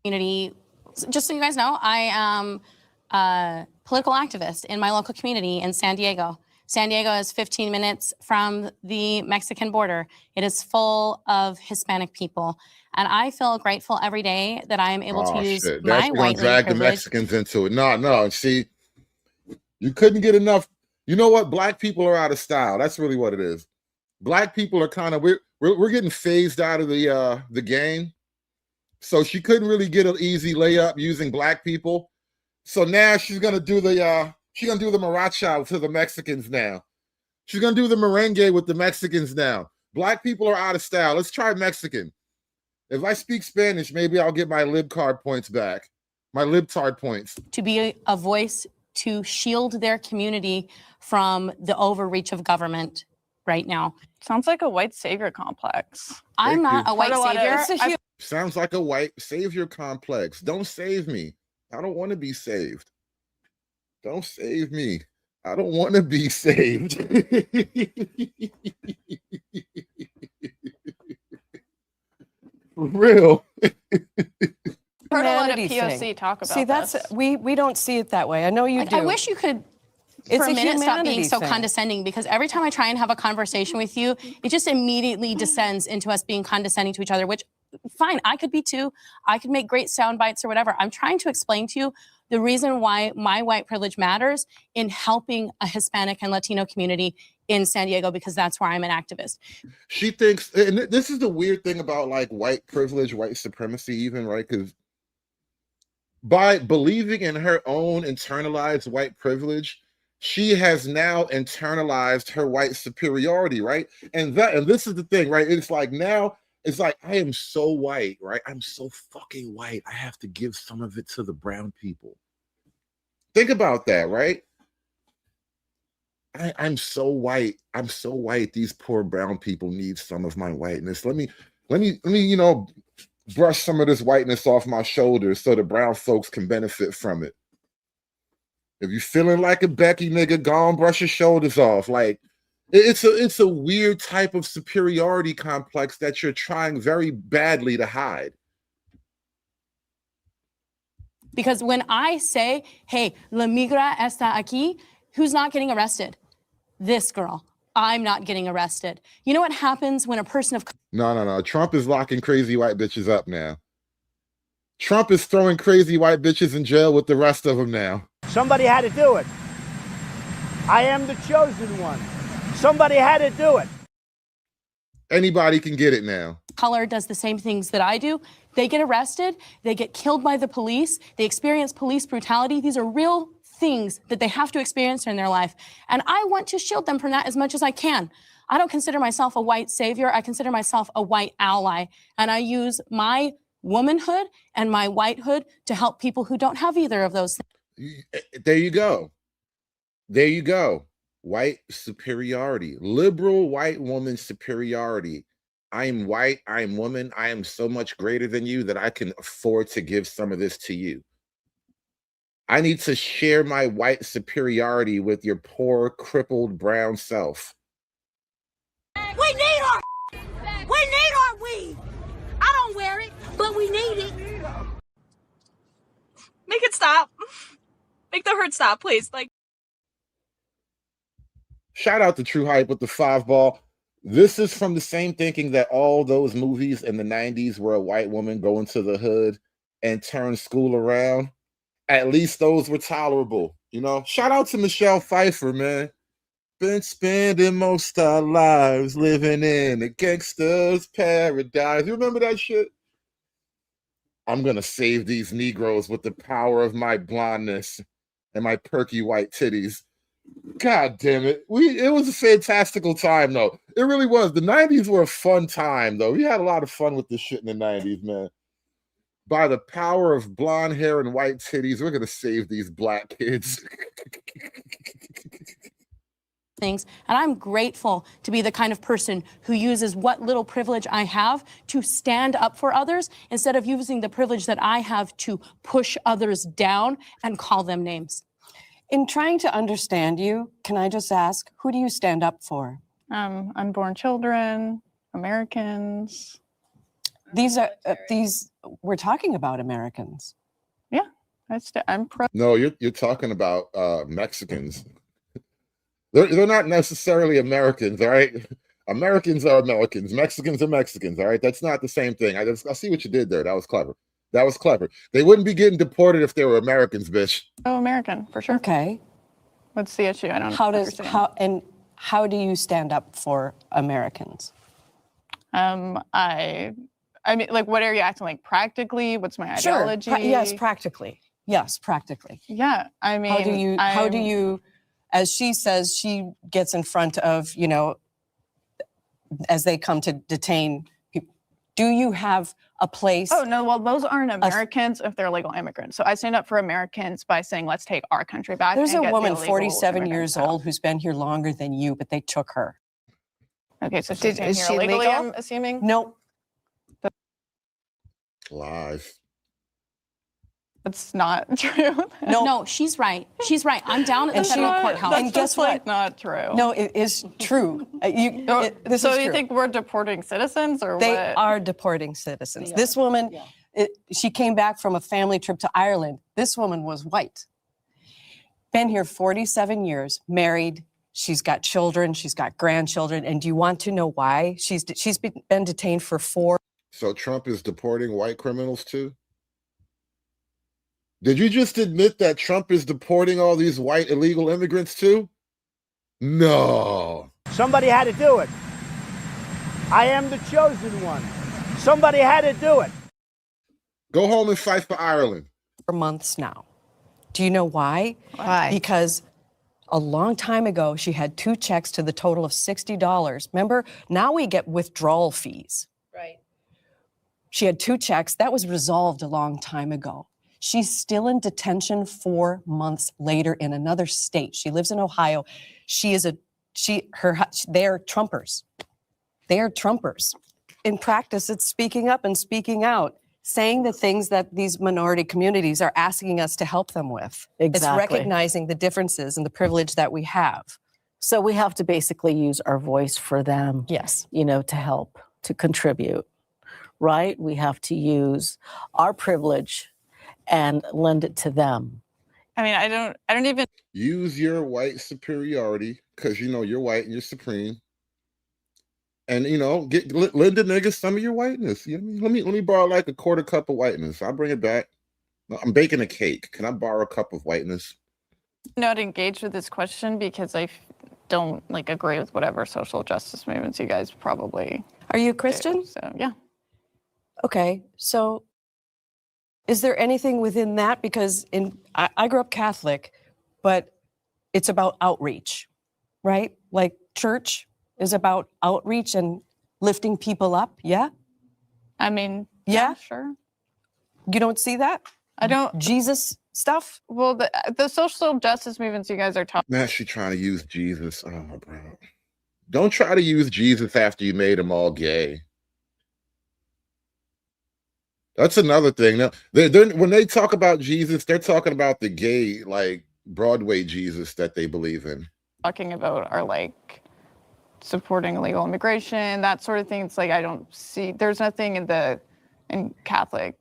Community. Just so you guys know, I am a political activist in my local community in San Diego. San Diego is 15 minutes from the Mexican border. It is full of Hispanic people. And I feel grateful every day that I am able to use my white drag the Mexicans into it. No. See, you couldn't get enough. You know what? Black people are out of style. That's really what it is. Black people are kind of, we're getting phased out of the game. So she couldn't really get an easy layup using Black people. So now she's gonna do the maracha to the Mexicans now. She's gonna do the merengue with the Mexicans now. Black people are out of style. Let's try Mexican. If I speak Spanish, maybe I'll get my libcard points back. My libtard points. To be a voice to shield their community from the overreach of government right now. Sounds like a white savior complex. I'm not a white savior. Sounds like a white savior complex. Don't save me. I don't want to be saved. Don't save me. I don't want to be saved. For real. Heard a lot of POC talk about See, that's this. we don't see it that way. I know you do. I wish you could for a minute stop being humanity so thing. condescending, because every time I try and have a conversation with you, it just immediately descends into us being condescending to each other, which fine, I could be too. I could make great sound bites or whatever. I'm trying to explain to you the reason why my white privilege matters in helping a Hispanic and Latino community in San Diego, because that's where I'm an activist. She thinks, and this is the weird thing about like white privilege, white supremacy, even, right? Because by believing in her own internalized white privilege, she has now internalized her white superiority, right? And this is the thing, right? It's like now, it's like, I am so white, right? I'm so fucking white. I have to give some of it to the brown people. Think about that, right? I'm so white. I'm so white. These poor brown people need some of my whiteness. Let me, you know, brush some of this whiteness off my shoulders so the brown folks can benefit from it. If you feeling like a Becky nigga, go on, brush your shoulders off. Like, it's a weird type of superiority complex that you're trying very badly to hide. Because when I say, hey, la migra está aquí, who's not getting arrested? This girl. I'm not getting arrested. You know what happens when a person of... No. Trump is locking crazy white bitches up now. Trump is throwing crazy white bitches in jail with the rest of them now. Somebody had to do it. I am the chosen one. Somebody had to do it. Anybody can get it now. Color does the same things that I do. They get arrested, they get killed by the police, they experience police brutality. These are real things that they have to experience in their life. And I want to shield them from that as much as I can. I don't consider myself a white savior. I consider myself a white ally. And I use my womanhood and my whitehood to help people who don't have either of those things. There you go. There you go. White superiority, liberal white woman superiority. I am white, I am woman, I am so much greater than you that I can afford to give some of this to you. I need to share my white superiority with your poor, crippled brown self. We need our weed. I don't wear it, but we need it. Make it stop. Make the hurt stop, please. Like, Shout out to True Hype with the 5-ball. This is from the same thinking that all those movies in the 90s where a white woman go into the hood and turn school around, at least those were tolerable, you know? Shout out to Michelle Pfeiffer, man. Been spending most our lives living in a gangster's paradise. You remember that shit? I'm gonna save these Negroes with the power of my blondness and my perky white titties. God damn it. It was a fantastical time, though. It really was. The 90s were a fun time, though. We had a lot of fun with this shit in the 90s, man. By the power of blonde hair and white titties, we're going to save these black kids. Things. And I'm grateful to be the kind of person who uses what little privilege I have to stand up for others instead of using the privilege that I have to push others down and call them names. In trying to understand you, can I just ask, who do you stand up for? Unborn children, Americans. These are we're talking about Americans. Yeah, I'm pro. No, you're talking about Mexicans. They're not necessarily Americans, all right? Americans are Americans. Mexicans are Mexicans, all right? That's not the same thing. I see what you did there. That was clever. That was clever. They wouldn't be getting deported if they were Americans, bitch. Oh, American, for sure. Okay. What's the issue? I don't understand. How do you stand up for Americans? I mean, like, what are you acting like practically? What's my ideology? Sure. Yes, practically. Yes, practically. Yeah, I mean, how do you, as she says, she gets in front of, you know, as they come to detain people. Do you have a place? Oh, no, well, those aren't Americans if they're legal immigrants. So I stand up for Americans by saying, let's take our country back. There's and a get woman, the illegal 47 years immigrants out. old, who's been here longer than you, but they took her. Okay, so she's Is here she illegally, legal? I'm assuming? No. Lies. That's not true. No, she's right. She's right. I'm down at the federal courthouse. And guess what? Not true. No, it is true. This so is you true. think we're deporting citizens, or They what? are deporting citizens. This woman, she came back from a family trip to Ireland. This woman was white. been here 47 years, married. She's got children. She's got grandchildren. And do you want to know why? She's been detained for 4. So Trump is deporting white criminals too? Did you just admit that Trump is deporting all these white illegal immigrants too? No. Somebody had to do it. I am the chosen one. Somebody had to do it. Go home and fight for Ireland. For months now. Do you know why? Why? Because a long time ago, she had 2 checks to the total of $60. Remember, now we get withdrawal fees. Right. She had 2 checks. That was resolved a long time ago. She's still in detention 4 months later in another state. She lives in Ohio. They're Trumpers. They are Trumpers. In practice, it's speaking up and speaking out, saying the things that these minority communities are asking us to help them with. Exactly. It's recognizing the differences and the privilege that we have. So we have to basically use our voice for them. Yes. To help, to contribute, right? We have to use our privilege and lend it to them. I mean, I don't even Use your white superiority because you're white and you're supreme. And lend the niggas some of your whiteness. Let me borrow like a quarter cup of whiteness. I'll bring it back. I'm baking a cake. Can I borrow a cup of whiteness? not engage with this question because I don't agree with whatever social justice movements you guys probably. Are you a Christian? So yeah. Okay, so is there anything within that? Because I grew up Catholic, but it's about outreach, right? Like church is about outreach and lifting people up. Yeah. I mean, yeah, sure. You don't see that? I don't. Jesus stuff? Well, the social justice movements you guys are talking. Now she's trying to use Jesus. Oh, bro. Don't try to use Jesus after you made them all gay. That's another thing. Now, when they talk about Jesus, they're talking about the gay, Broadway Jesus that they believe in. Talking about are supporting illegal immigration, that sort of thing. It's I don't see. There's nothing in Catholic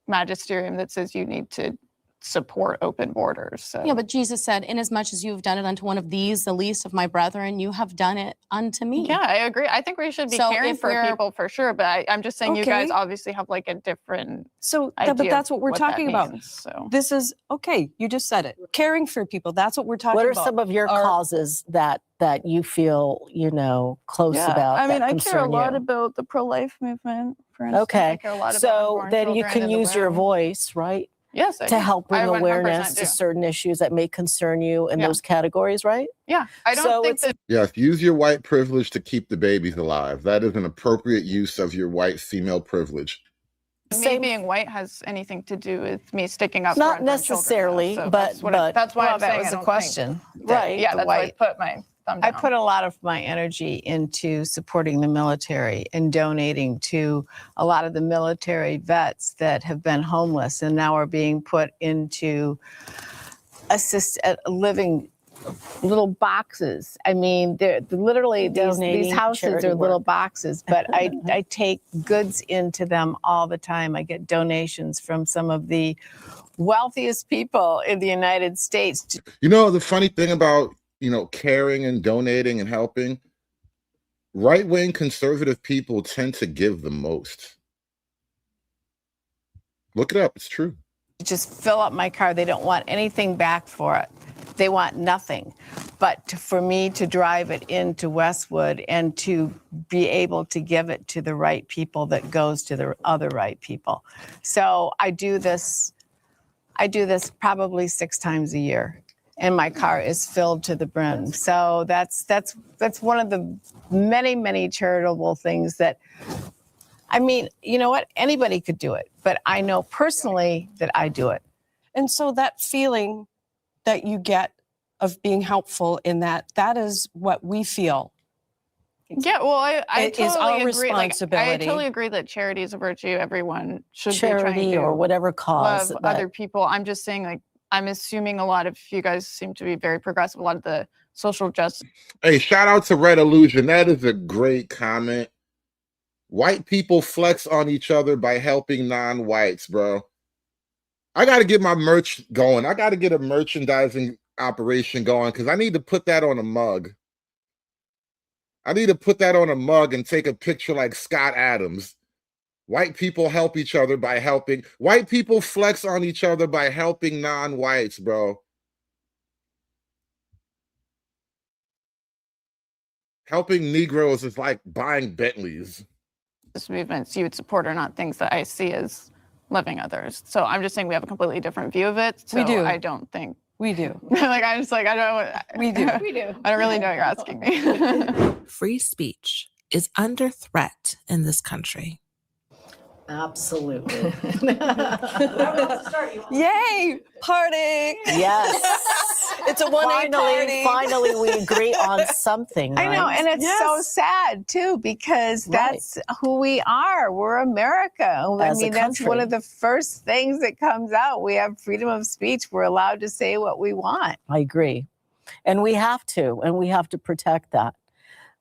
magisterium that says you need to support open borders. So. Yeah, but Jesus said, inasmuch as you have done it unto one of these, the least of my brethren, you have done it unto me. Yeah, I agree. I think we should be caring for people for sure, but I'm just saying you guys obviously have a different idea but that's what we're talking about. Means, so. This is, okay, you just said it. Caring for people, that's what we're talking about. What are some of your causes that you feel, close about? I mean, I care a lot you? about the pro-life movement, for instance. Okay, I care a lot so about then you can use your voice, right? Yes, to help bring awareness to certain issues that may concern you in those categories, right? Yeah, I don't think that. Yes, use your white privilege to keep the babies alive. That is an appropriate use of your white female privilege. Me being white has anything to do with me sticking up Not for necessarily, children, but that's why that was a question, right? Yeah, that's why I put my thumb down. I put a lot of my energy into supporting the military and donating to a lot of the military vets that have been homeless and now are being put into living little boxes. I mean, they're literally these houses are little boxes, but I take goods into them all the time. I get donations from some of the wealthiest people in the United States. The funny thing about caring and donating and helping, right-wing conservative people tend to give the most. Look it up. It's true. Just fill up my car. They don't want anything back for it. They want nothing. But for me to drive it into Westwood and to be able to give it to the right people that goes to the other right people. So I do this probably 6 times a year. And my car is filled to the brim. So that's one of the many, many charitable things that, I mean, you know what? Anybody could do it, but I know personally that I do it. And so that feeling that you get of being helpful in that is what we feel. Yeah, well, I It is totally our agree. responsibility. I totally agree that charity is a virtue. Everyone should Charity be trying to or whatever cause love that- other people. I'm just saying, I'm assuming a lot of you guys seem to be very progressive. A lot of the social justice. Hey, shout out to Red Illusion. That is a great comment. White people flex on each other by helping non-whites, bro. I got to get my merch going. I got to get a merchandising operation going because I need to put that on a mug. I need to put that on a mug and take a picture like Scott Adams. White people help each other by helping. White people flex on each other by helping non-whites, bro. Helping Negroes is like buying Bentleys. This movements you would support are not things that I see as loving others. So I'm just saying we have a completely different view of it. So We do. I don't think We do. like I'm just like I don't. We do. We do. I don't really know what you're asking me. Free speech is under threat in this country. Absolutely. Yay! Party! Yes. It's a 1-8 party. Finally, we agree on something. I know, right? and it's so sad too because that's who we are. We're America. I As a mean, that's one country. of the first things that comes out. We have freedom of speech. We're allowed to say what we want. I agree. And we have to protect that,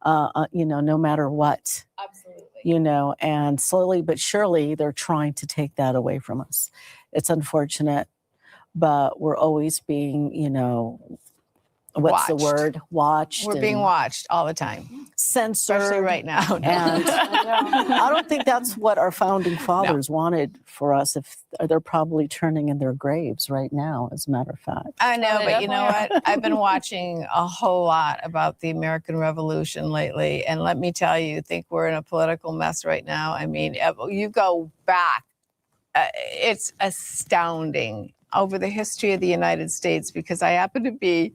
no matter what. Absolutely. And slowly but surely they're trying to take that away from us. It's unfortunate, but we're always being, what's the Watched. word? Watched. We're being and watched all the time, censored. especially right now. And I don't think that's what our founding fathers wanted for us. If they're probably turning in their graves right now, as a matter of fact. I know, but you know what? I've been watching a whole lot about the American Revolution lately. And let me tell you, I think we're in a political mess right now. I mean, you go back, it's astounding over the history of the United States because I happen to be,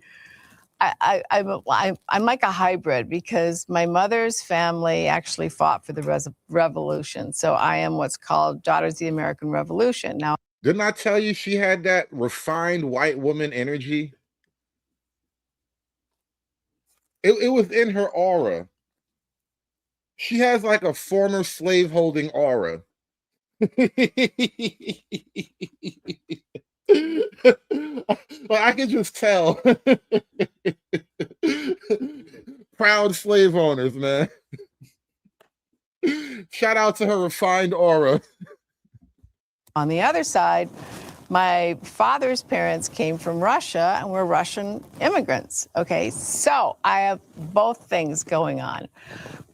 I'm like a hybrid because my mother's family actually fought for the revolution. So I am what's called Daughters of the American Revolution. Now, Didn't I tell you she had that refined white woman energy? It was in her aura. She has like a former slaveholding aura. Well, I can just tell. Proud slave owners, man. Shout out to her refined aura. on the other side, my father's parents came from Russia and were Russian immigrants. Okay, so I have both things going on.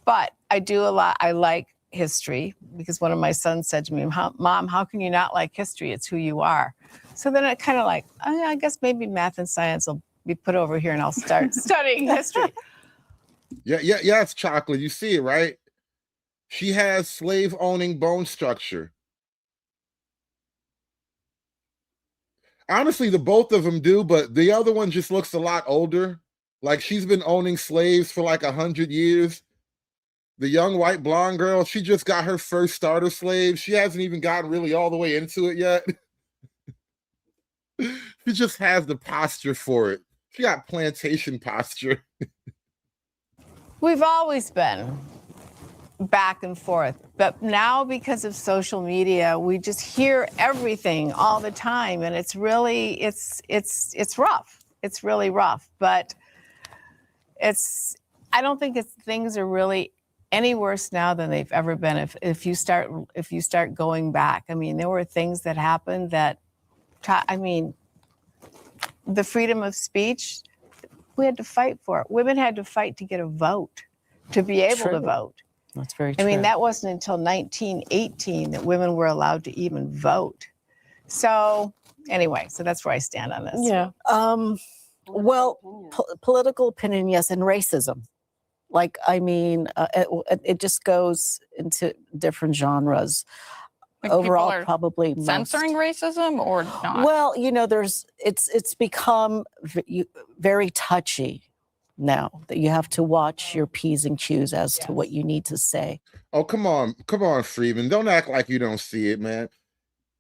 But I do a lot, I like history because one of my sons said to me, Mom, how can you not like history? It's who you are. So then it kind of like, oh, yeah, I guess maybe math and science will be put over here and I'll start studying history. Yes, Chocolate, you see it, right? She has slave-owning bone structure. Honestly, the both of them do, but the other one just looks a lot older. Like she's been owning slaves for like 100 years. The young white blonde girl, she just got her first starter slave. She hasn't even gotten really all the way into it yet. She just has the posture for it. She got plantation posture. We've always been back and forth, but now because of social media, we just hear everything all the time, and it's really it's rough. It's really rough, but I don't think things are really any worse now than they've ever been. If you start going back, I mean, there were things that happened that, I mean, the freedom of speech, we had to fight for it. Women had to fight to get a vote, to be able to vote. That's very true. I mean, that wasn't until 1918 that women were allowed to even vote. So anyway, so that's where I stand on this. Yeah. Political opinion, yes, and racism. Like, I mean, it just goes into different genres. Like Overall, people are probably censoring racism or not? Well, it's become very touchy now that you have to watch your P's and Q's as to what you need to say. Oh, come on, Freeman. Don't act like you don't see it, man.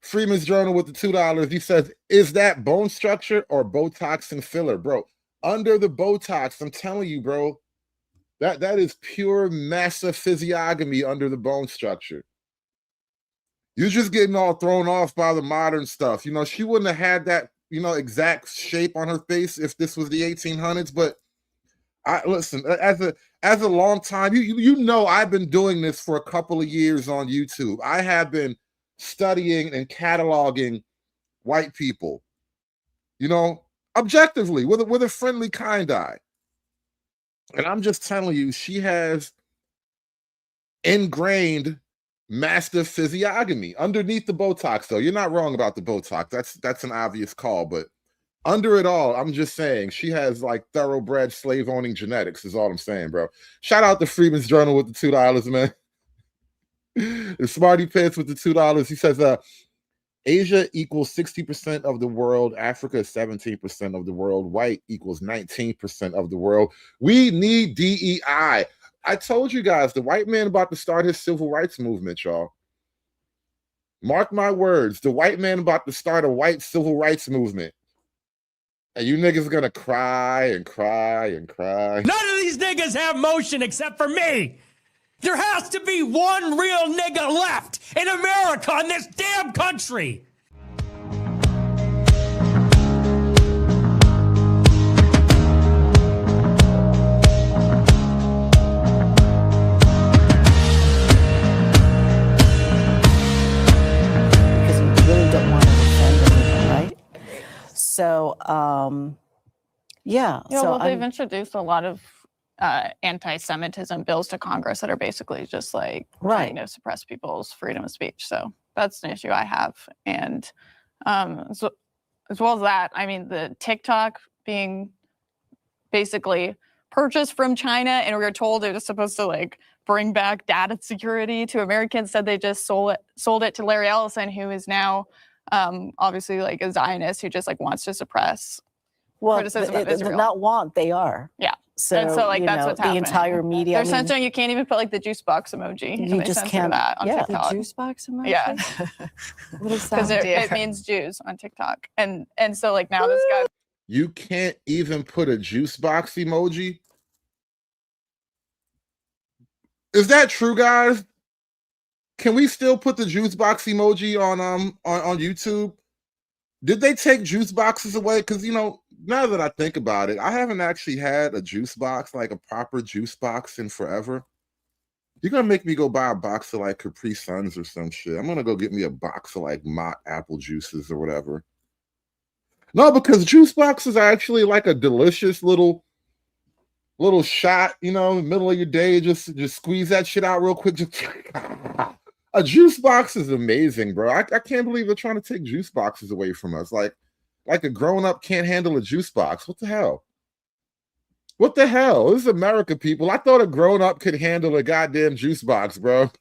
Freeman's Journal with the $2. He says, is that bone structure or Botox and filler, bro? Under the Botox, I'm telling you, bro, that is pure massa physiognomy under the bone structure. You're just getting all thrown off by the modern stuff. You know, she wouldn't have had that, exact shape on her face if this was the 1800s. But listen, as a long time, I've been doing this for a couple of years on YouTube. I have been studying and cataloging white people. objectively, with a friendly, kind eye. And I'm just telling you, she has ingrained master physiognomy underneath the Botox, though. You're not wrong about the Botox. That's an obvious call, but under it all, I'm just saying she has like thoroughbred slave-owning genetics, is all I'm saying, bro. Shout out to Freeman's Journal with the $2, man. The Smarty Pants with the $2. He says, Asia equals 60% of the world. Africa is 17% of the world. White equals 19% of the world. We need DEI. I told you guys, the white man about to start his civil rights movement, y'all. Mark my words, the white man about to start a white civil rights movement. And you niggas gonna cry and cry and cry. None of these niggas have motion except for me. There has to be one real nigga left in America, in this damn country. Because we really don't want to offend anyone, right? So, yeah. Yeah, so well, they've introduced a lot of anti-Semitism bills to Congress that are basically just like trying to suppress people's freedom of speech. So that's an issue I have. And so, as well as that, I mean, the TikTok being basically purchased from China, and we were told it was supposed to like bring back data security to Americans. Said they just sold it to Larry Ellison, who is now obviously like a Zionist who just like wants to suppress criticism of Israel. Not want, they are. Yeah. So, and so like that's what's the happening. entire media. They're censoring. You can't even put like the juice box emoji. You and they just censor can't. that on TikTok. The juice box emoji? Yeah. What is that? Because it means Jews on TikTok. And so like now this guy. You can't even put a juice box emoji? Is that true, guys? Can we still put the juice box emoji on YouTube? Did they take juice boxes away? Because, you know, now that I think about it, I haven't actually had a juice box, like a proper juice box, in forever. You're going to make me go buy a box of, like, Capri Suns or some shit. I'm going to go get me a box of, like, Mott apple juices or whatever. No, because juice boxes are actually, like, a delicious little shot, you know, in the middle of your day. Just squeeze that shit out real quick. Just a juice box is amazing, bro. I can't believe they're trying to take juice boxes away from us. Like a grown-up can't handle a juice box. What the hell? What the hell? This is America, people. I thought a grown-up could handle a goddamn juice box, bro.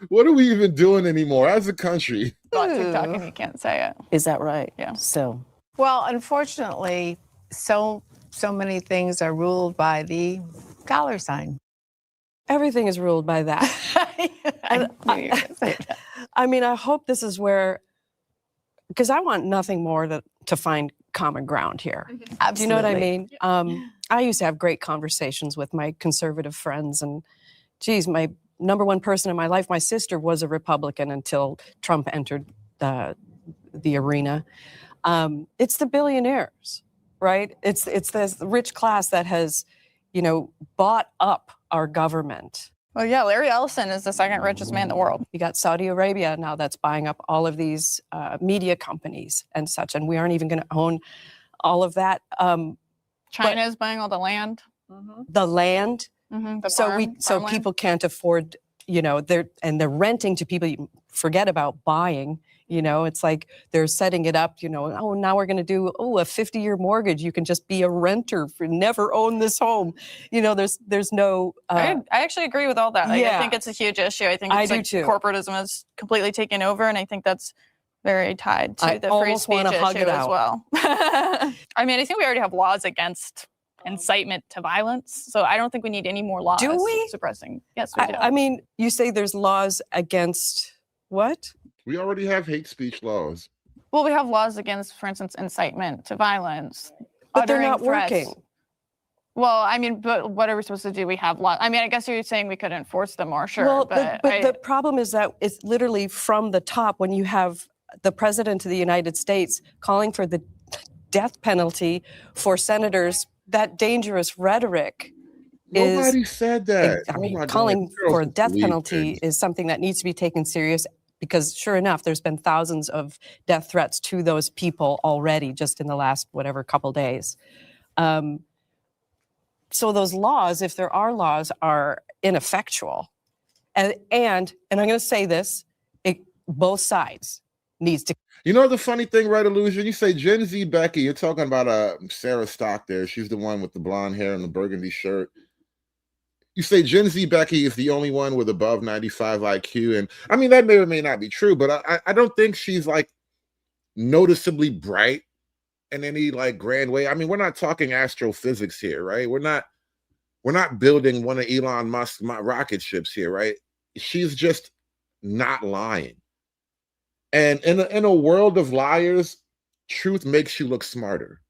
What are we even doing anymore as a country? On TikTok and you can't say it. Is that right? Yeah. So. Well, unfortunately, so many things are ruled by the dollar sign. Everything is ruled by that. I mean, I hope this is where, because I want nothing more to find common ground here. Absolutely. Do you know what I mean? I used to have great conversations with my conservative friends, and geez, my number one person in my life, my sister, was a Republican until Trump entered the arena. It's the billionaires, right? It's this rich class that has, you know, bought up our government. Well, yeah, Larry Ellison is the second richest man in the world. You got Saudi Arabia now that's buying up all of these media companies and such, and we aren't even going to own all of that. China is buying all the land. The land. The so people can't afford, you know, they're renting to people. You forget about buying. You know, it's like they're setting it up, you know, oh, now we're going to do, a 50-year mortgage. You can just be a renter, never own this home. You know, there's no... I actually agree with all that. Like, yeah. I think it's a huge issue. I think it's I like do too. Corporatism has completely taken over, and I think that's very tied to the free almost speech wanna hug issue it as out. well. I mean, I think we already have laws against incitement to violence, so I don't think we need any more laws Do we? suppressing. Yes, we do. I mean, you say there's laws against what? We already have hate speech laws. Well, we have laws against, for instance, incitement to violence. But they're uttering not threats. working. Well, I mean, but what are we supposed to do? We have laws. I mean, I guess you're saying we could enforce them more, sure. Well, but the problem is that it's literally from the top when you have the president of the United States calling for the death penalty for senators. That dangerous rhetoric Nobody said that. I mean, Oh my God, calling girls for a just death believe penalty things. is something that needs to be taken serious because sure enough, there's been thousands of death threats to those people already just in the last, whatever, couple days. So those laws, if there are laws, are ineffectual. And I'm going to say this, both sides needs to. You know the funny thing, right, Illusion? You say Gen Z Becky, you're talking about Sarah Stock there. She's the one with the blonde hair and the burgundy shirt. You say Gen Z Becky is the only one with above 95 IQ. And I mean, that may or may not be true, but I don't think she's like noticeably bright in any like grand way. I mean, we're not talking astrophysics here, right? We're not building one of Elon Musk's rocket ships here, right? She's just not lying. And in a world of liars, truth makes you look smarter.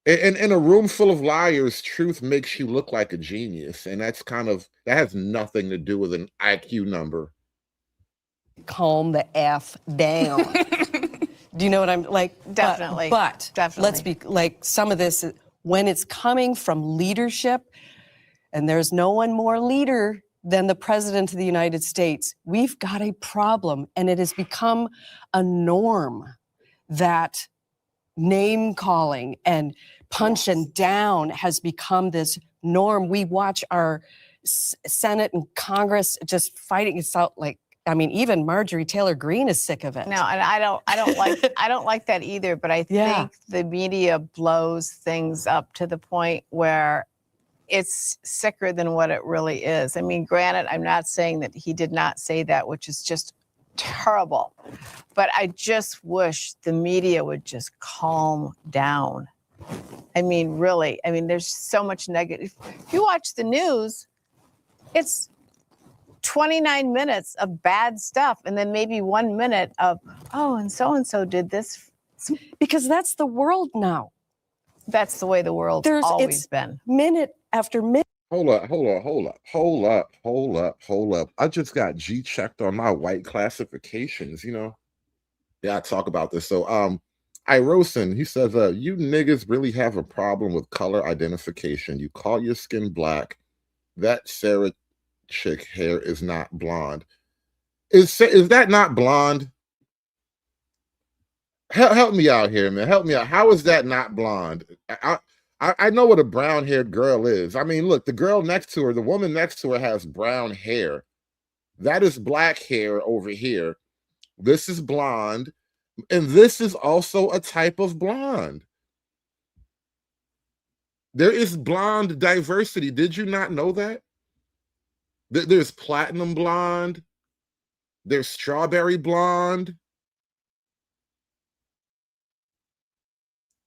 In a room full of liars, truth makes you look like a genius. And that has nothing to do with an IQ number. Calm the F down. Do you know what I'm like? Definitely. But definitely. Let's be like, some of this, when it's coming from leadership, and there's no one more leader than the President of the United States, we've got a problem. And it has become a norm that name calling and punching down has become this norm. We watch our Senate and Congress just fighting it out. Like, I mean, even Marjorie Taylor Greene is sick of it. No, and I don't like that either. But I think the media blows things up to the point where it's sicker than what it really is. I mean, granted, I'm not saying that he did not say that, which is just terrible. But I just wish the media would just calm down. I mean, really. I mean, there's so much negative. If you watch the news, it's 29 minutes of bad stuff and then maybe 1 minute of, oh, and so did this. Because that's the world now. That's the way the world's always been. Minute after minute. Hold up. I just got G-checked on my white classifications, you know. Yeah, I talk about this. So Irosin, he says, you niggas really have a problem with color identification. You call your skin black. That Sarah chick hair is not blonde. Is that not blonde? Help me out here, man. Help me out. How is that not blonde? I know what a brown-haired girl is. I mean, look, the girl next to her, the woman next to her has brown hair. That is black hair over here. This is blonde. And this is also a type of blonde. There is blonde diversity. Did you not know that? There's platinum blonde. There's strawberry blonde.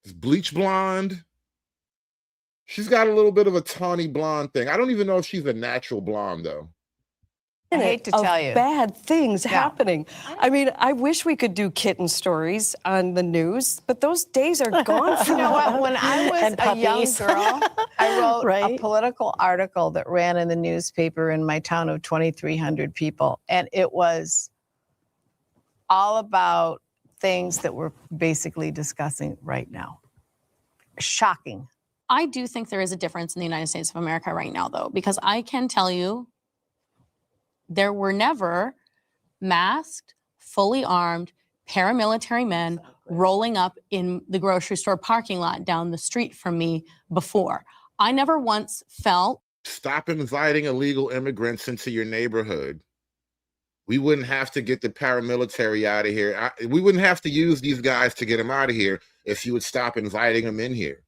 There's bleach blonde. She's got a little bit of a tawny blonde thing. I don't even know if she's a natural blonde, though. I hate to tell you. Bad things happening. I mean, I wish we could do kitten stories on the news, but those days are gone. You know what? When I was a young girl, I wrote a political article that ran in the newspaper in my town of 2,300 people. And it was all about things that we're basically discussing right now. Shocking. I do think there is a difference in the United States of America right now, though, because I can tell you there were never masked, fully armed paramilitary men rolling up in the grocery store parking lot down the street from me before. I never once felt. Stop inviting illegal immigrants into your neighborhood. We wouldn't have to get the paramilitary out of here. We wouldn't have to use these guys to get them out of here if you would stop inviting them in here.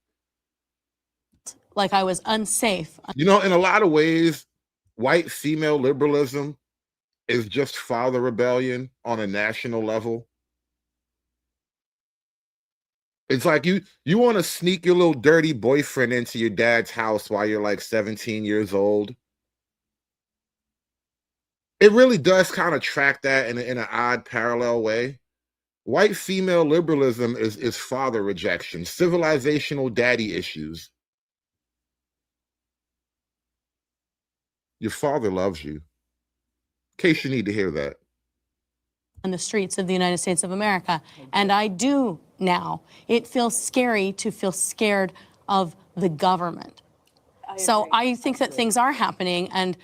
Like I was unsafe. You know, in a lot of ways, white female liberalism is just father rebellion on a national level. It's like you want to sneak your little dirty boyfriend into your dad's house while you're like 17 years old. It really does kind of track that in an odd parallel way. White female liberalism is father rejection, civilizational daddy issues. Your father loves you. In case you need to hear that. On the streets of the United States of America. And I do now. It feels scary to feel scared of the government. So I think that things are happening, and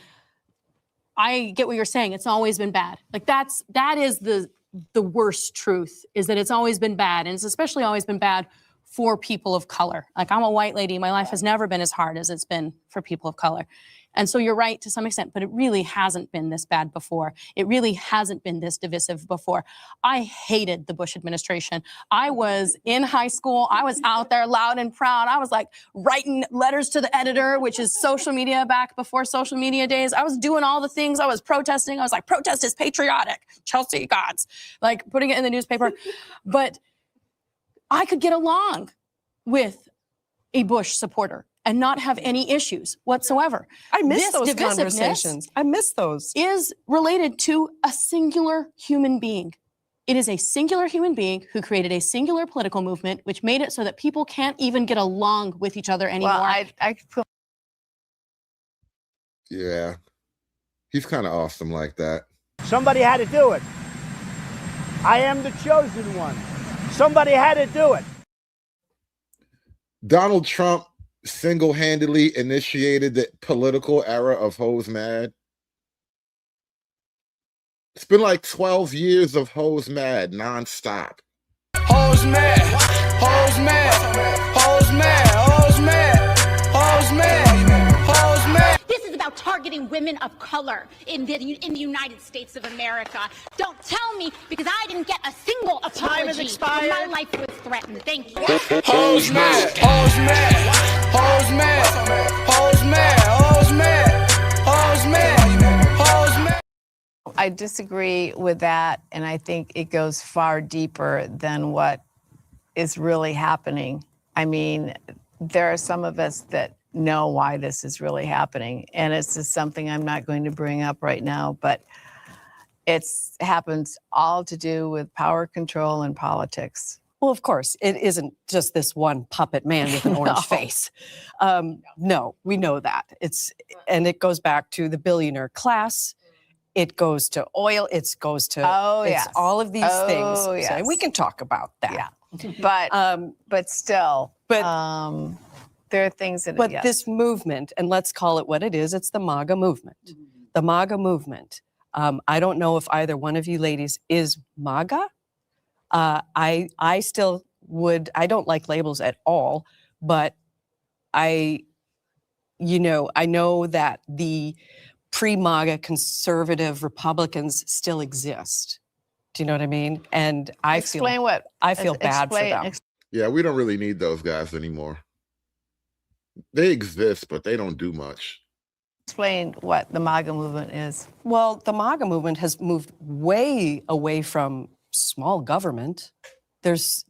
I get what you're saying. It's always been bad. Like that is the worst truth, is that it's always been bad. And it's especially always been bad for people of color. Like, I'm a white lady. My life has never been as hard as it's been for people of color. And so you're right to some extent, but it really hasn't been this bad before. It really hasn't been this divisive before. I hated the Bush administration. I was in high school. I was out there loud and proud. I was like writing letters to the editor, which is social media back before social media days. I was doing all the things. I was protesting. I was like, protest is patriotic. Chelsea Gods, like putting it in the newspaper. But I could get along with a Bush supporter and not have any issues whatsoever. I miss This those divisiveness conversations. I miss those. Is related to a singular human being. It is a singular human being who created a singular political movement, which made it so that people can't even get along with each other anymore. Well, I feel Yeah. He's kind of awesome like that. Somebody had to do it. I am the chosen one. Somebody had to do it. Donald Trump single-handedly initiated the political era of Hoes Mad. It's been like 12 years of Hoes Mad nonstop. Hoes mad, hoes mad, hoes mad, hoes mad, hoes mad, hoes mad. This is about targeting women of color in the United States of America. Don't tell me, because I didn't get a single apology. Time has expired. My life was threatened. Thank you. Hoes mad, hoes mad, hoes mad, hoes mad, hoes mad, hoes mad, hoes mad. I disagree with that, and I think it goes far deeper than what is really happening. I mean, there are some of us that know why this is really happening, and it's just something I'm not going to bring up right now, but it's happens all to do with power control and politics. Well, of course, it isn't just this one puppet man with an orange face. No, we know that. And it goes back to the billionaire class. It goes to oil. It goes to it's all of these things. Oh, yes. So we can talk about that. Yeah, but still, there are things that. But this movement, and let's call it what it is, it's the MAGA movement. The MAGA movement. I don't know if either one of you ladies is MAGA. I still would. I don't like labels at all, but I know that the pre-MAGA conservative Republicans still exist. Do you know what I mean? And I feel bad for them. Yeah, we don't really need those guys anymore. They exist, but they don't do much. Explain what the MAGA movement is. Well, the MAGA movement has moved way away from small government. There's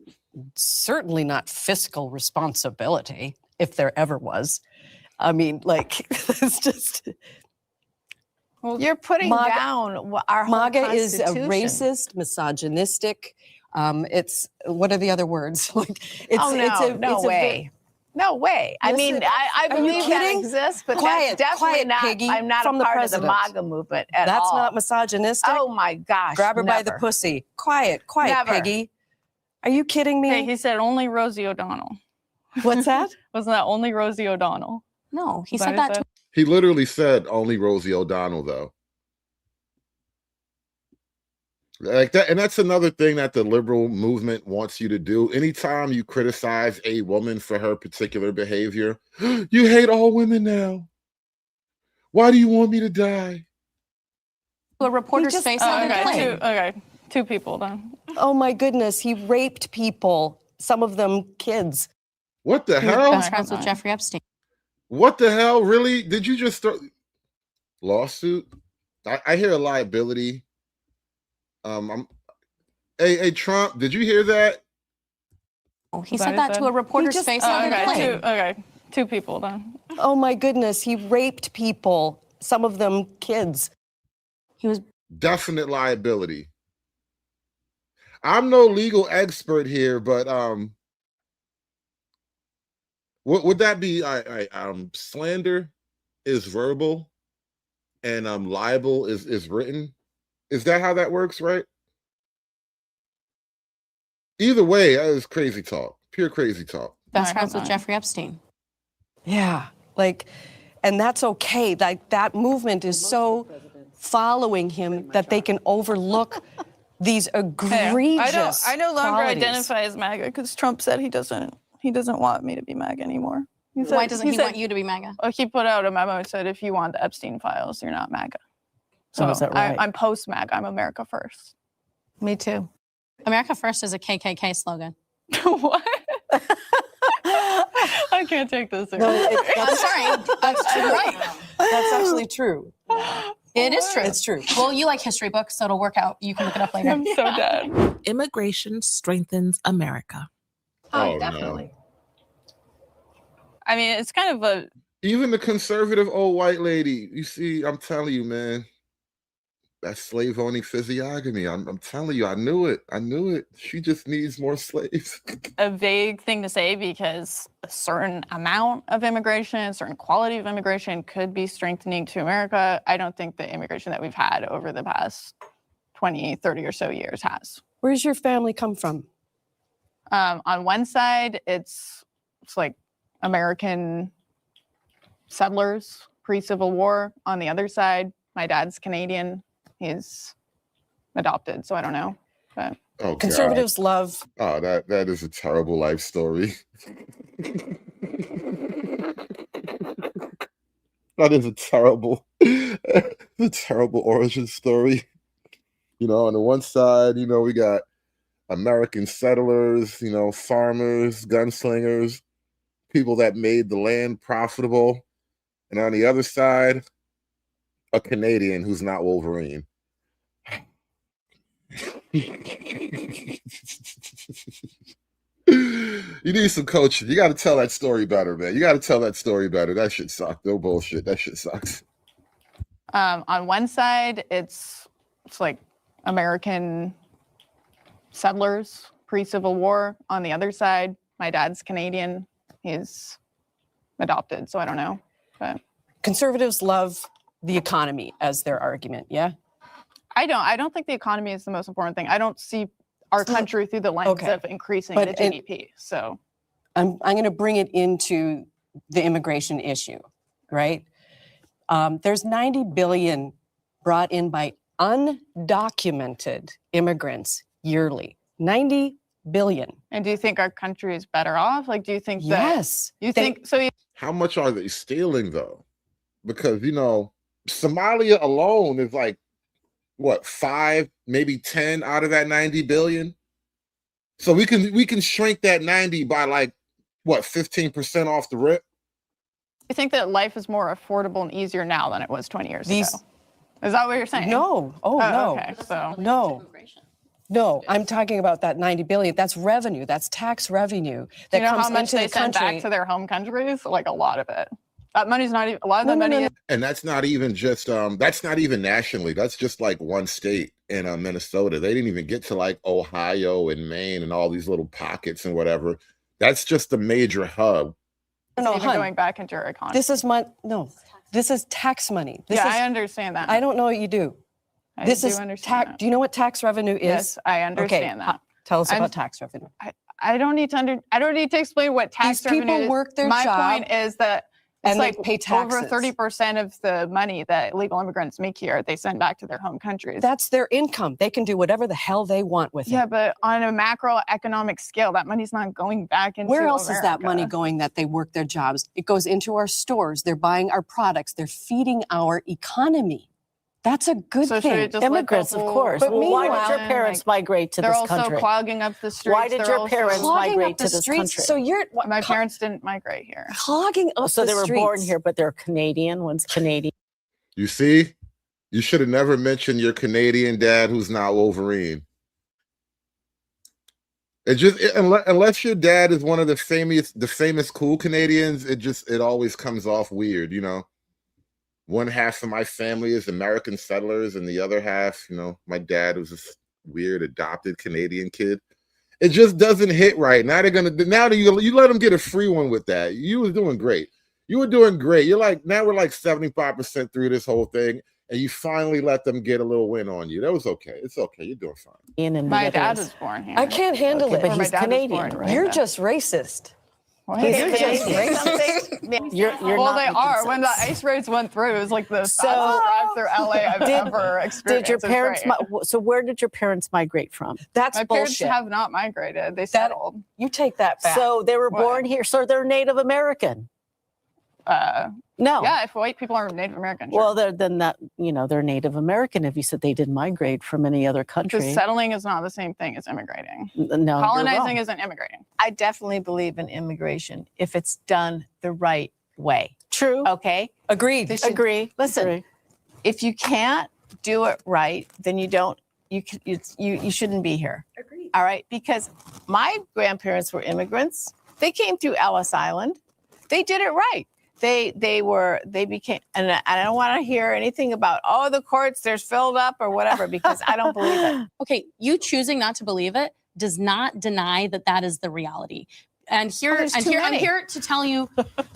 certainly not fiscal responsibility, if there ever was. I mean, like, it's just... Well, you're putting down our whole MAGA is a Constitution. racist, misogynistic. It's what are the other words? Like, no way. No way. I mean, I believe that exists, but that's definitely not. Piggy, I'm not from a the part president. of the MAGA movement at That's all. not misogynistic. Oh my gosh! Grab her by the never. pussy. Quiet, Never. Piggy. Are you kidding me? Hey, he said only Rosie O'Donnell. What's that? Wasn't that only Rosie O'Donnell? No, he Is said what that. He literally said only Rosie O'Donnell, though. Like that, and that's another thing that the liberal movement wants you to do. Anytime you criticize a woman for her particular behavior, you hate all women now. Why do you want me to die? A reporter's face on the plane. Okay, two people then. Oh my goodness, he raped people. Some of them kids. What the hell? Best friends with Jeffrey Epstein. What the hell? Really? Did you just throw lawsuit? I hear a liability. Hey, Trump, did you hear that? Oh, he said that to a reporter's face on the plane. Two people then. Oh my goodness, he raped people. Some of them kids. He was definite liability. I'm no legal expert here, but what would that be? Slander is verbal, and libel is written. Is that how that works, right? Either way, that is crazy talk. Pure crazy talk. best friends with Jeffrey Epstein. Yeah, like, and that's okay. Like, that movement is so following him that they can overlook these egregious I no longer qualities. identify as MAGA because Trump said he doesn't want me to be MAGA anymore. Why doesn't he want you to be MAGA? He put out a memo and said, if you want the Epstein files, you're not MAGA. So is that right? I'm post MAGA. I'm America first. Me too. America First is a KKK slogan. What? I can't take this. No, I'm sorry. That's right. That's actually true. It is true. It's true. Well, you like history books, so it'll work out. You can look it up later. I'm so dead. Immigration strengthens America. Oh, definitely. I mean, it's kind of a... Even the conservative old white lady, you see, I'm telling you, man, that slave-owning physiognomy, I'm telling you, I knew it. She just needs more slaves. a vague thing to say because a certain amount of immigration, a certain quality of immigration could be strengthening to America. I don't think the immigration that we've had over the past 20, 30 or so years has. Where does your family come from? On one side, it's like American settlers pre-Civil War. On the other side, my dad's Canadian. He's adopted, so I don't know. But Oh, Conservatives God. love. Oh, that is a terrible life story. That is a terrible origin story. You know, on the one side, you know, we got American settlers, you know, farmers, gunslingers, people that made the land profitable. And on the other side, a Canadian who's not Wolverine. You need some coaching. You got to tell that story better, man. You got to tell that story better. That shit sucks. No bullshit. That shit sucks. on one side, it's like American settlers pre-Civil War. On the other side, my dad's Canadian. He's adopted, so I don't know. But Conservatives love the economy as their argument, yeah? I don't think the economy is the most important thing. I don't see our country through the lens of increasing the GDP. So I'm going to bring it into the immigration issue, right? There's 90 billion brought in by undocumented immigrants yearly. 90 billion. And do you think our country is better off? Like, do you think that? Yes. How much are they stealing, though? Because, you know, Somalia alone is like, what, 5, maybe 10 out of that 90 billion? So we can shrink that 90 by like, what, 15% off the rip? I think that life is more affordable and easier now than it was 20 years ago. Is that what you're saying? No. No. Okay, so No, I'm talking about that 90 billion. That's revenue. That's tax revenue that do you know comes how much into they the send country. back to their home countries? Like a lot of it. That money's not even, a lot of the money is And that's not even just that's not even nationally. That's just like one state in Minnesota. They didn't even get to like Ohio and Maine and all these little pockets and whatever. That's just the major hub. No, even hun, going back into your economy. This is tax money. I understand that. I don't know what you do. I this do is understand that. Do you know what tax revenue is? Yes, I understand that. Tell us about tax revenue. I don't need to explain what tax These revenue people is. work their My job point is that it's and they like pay over taxes. 30% of the money that illegal immigrants make here, they send back to their home countries. That's their income. They can do whatever the hell they want with it. Yeah, but on a macroeconomic scale, that money's not going back into Where else is that America. money going that they work their jobs? It goes into our stores. They're buying our products. They're feeding our economy. That's a good So should we thing. just let Immigrants, the of whole- course. But Well, why did meanwhile, your parents migrate to They're this also country? clogging up the streets. Why did They're your also parents clogging migrate up to the this streets. country? So you're My parents didn't migrate here. clogging up So the they were streets. born here, but they're Canadian. One's Canadian. You see? You should have never mentioned your Canadian dad who's not Wolverine. Unless your dad is one of the famous cool Canadians, it always comes off weird, you know. One half of my family is American settlers, and the other half, you know, my dad was this weird adopted Canadian kid. It just doesn't hit right. Now you let them get a free one with that. You were doing great. You were doing great. You're like, now we're like 75% through this whole thing, and you finally let them get a little win on you. That was okay. It's okay. You're doing fine. My dad was born here. I can't handle Okay, it. but Or my he's dad was Canadian, born right? You're just racist. What? He's You're just Canadian. racist. May You're well, not they making are. When the sense. ice raids went through, it was like the So- fastest drive through LA I've ever experienced. Did your It's parents? great. So where did your parents migrate from? That's My bullshit. parents have not migrated. They settled. You take that back. So they were What? born here. So they're Native American. No. Yeah, if white people are Native American. Sure. Well, then that they're Native American. If you said they didn't migrate from any other country, because settling is not the same thing as immigrating. No, Colonizing isn't immigrating. I definitely believe in immigration if it's done the right way. True. Okay. Agreed. Agree. Listen, Agree. if you can't do it right, then you shouldn't be here. Agreed. All right, because my grandparents were immigrants. They came through Ellis Island. They did it right. They became, and I don't want to hear anything about, oh, the courts, there's filled up or whatever, because I don't believe it. Okay, you choosing not to believe it does not deny that that is the reality. And here, there's and too here, I'm many. here to tell you.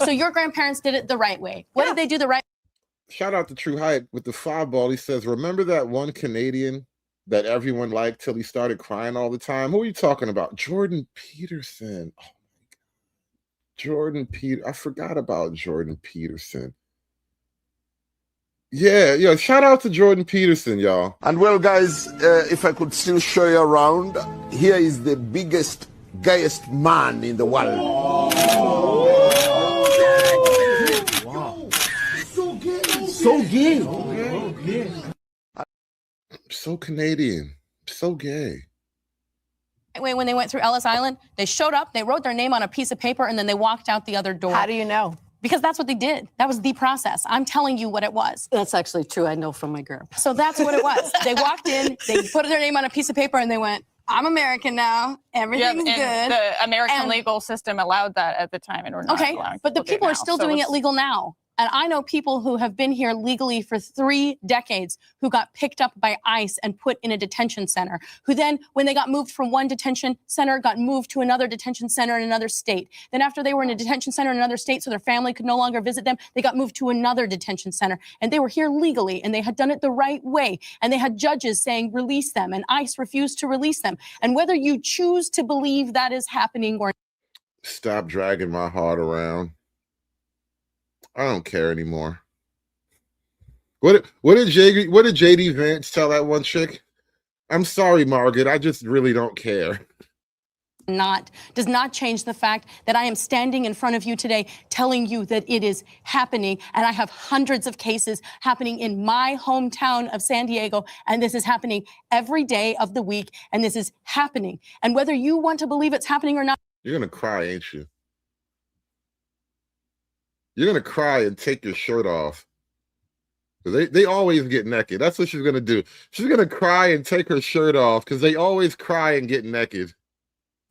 So your grandparents did it the right way. What did they do the right? Shout out to True Hype with the 5-ball. He says, remember that one Canadian that everyone liked till he started crying all the time? Who are you talking about? Jordan Peterson. Oh my God. Jordan Peter. I forgot about Jordan Peterson. Yeah, shout out to Jordan Peterson, y'all. And well, guys, if I could still show you around, here is the biggest, gayest man in the world. Wow. So gay. So gay. So Canadian. So gay. Way when they went through Ellis Island, they showed up, they wrote their name on a piece of paper, and then they walked out the other door. How do you know? Because that's what they did. That was the process. I'm telling you what it was. That's actually true. I know from my grandpa. So that's what it was. They walked in, they put their name on a piece of paper, and they went, I'm American now. Everything's and good. The American legal system allowed that at the time, and we're not allowing. But the people are still doing it legal now. And I know people who have been here legally for 3 decades who got picked up by ICE and put in a detention center, who then, when they got moved from one detention center, got moved to another detention center in another state. Then after they were in a detention center in another state so their family could no longer visit them, they got moved to another detention center. And they were here legally, and they had done it the right way. And they had judges saying, release them, and ICE refused to release them. And whether you choose to believe that is happening or Stop dragging my heart around. I don't care anymore. What did JD Vance tell that one chick? I'm sorry, Margaret. I just really don't care. does not change the fact that I am standing in front of you today telling you that it is happening. And I have hundreds of cases happening in my hometown of San Diego. And this is happening every day of the week. And this is happening. And whether you want to believe it's happening or not. You're going to cry, ain't you? You're going to cry and take your shirt off. They always get naked. That's what she's going to do. She's going to cry and take her shirt off because they always cry and get naked.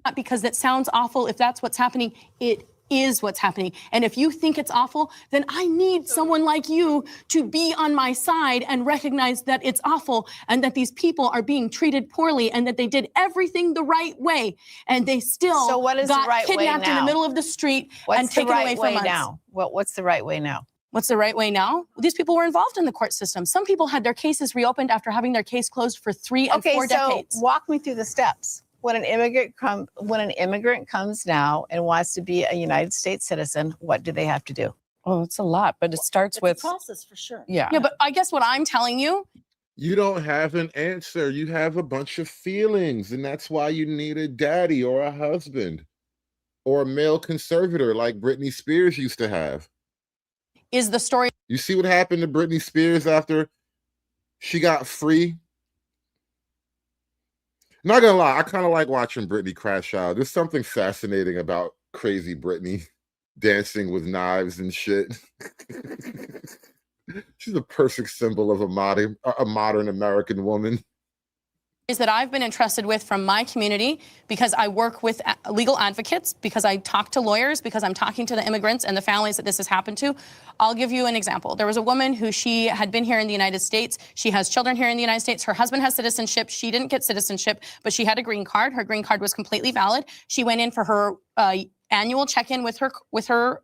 Not because that sounds awful. If that's what's happening, it is what's happening. And if you think it's awful, then I need someone like you to be on my side and recognize that it's awful and that these people are being treated poorly and that they did everything the right way and they still So what is the got right way kidnapped in the now? middle of the street What's and the taken right away way from us. now? What's the right way now? What's the right way now? These people were involved in the court system. Some people had their cases reopened after having their case closed for 3 and 4 decades. Walk me through the steps. When an immigrant comes now and wants to be a United States citizen, what do they have to do? Oh, it's a lot, but it starts with process for sure. Yeah. Yeah, but I guess what I'm telling you. You don't have an answer. You have a bunch of feelings, and that's why you need a daddy or a husband or a male conservator like Britney Spears used to have. Is the story. You see what happened to Britney Spears after she got free? Not gonna lie, I kind of like watching Britney crash out. There's something fascinating about crazy Britney dancing with knives and shit. She's a perfect symbol of a modern American woman. That I've been entrusted with from my community because I work with legal advocates, because I talk to lawyers, because I'm talking to the immigrants and the families that this has happened to. I'll give you an example. There was a woman who she had been here in the United States. She has children here in the United States. Her husband has citizenship. She didn't get citizenship, but she had a green card. Her green card was completely valid. She went in for her annual check-in with her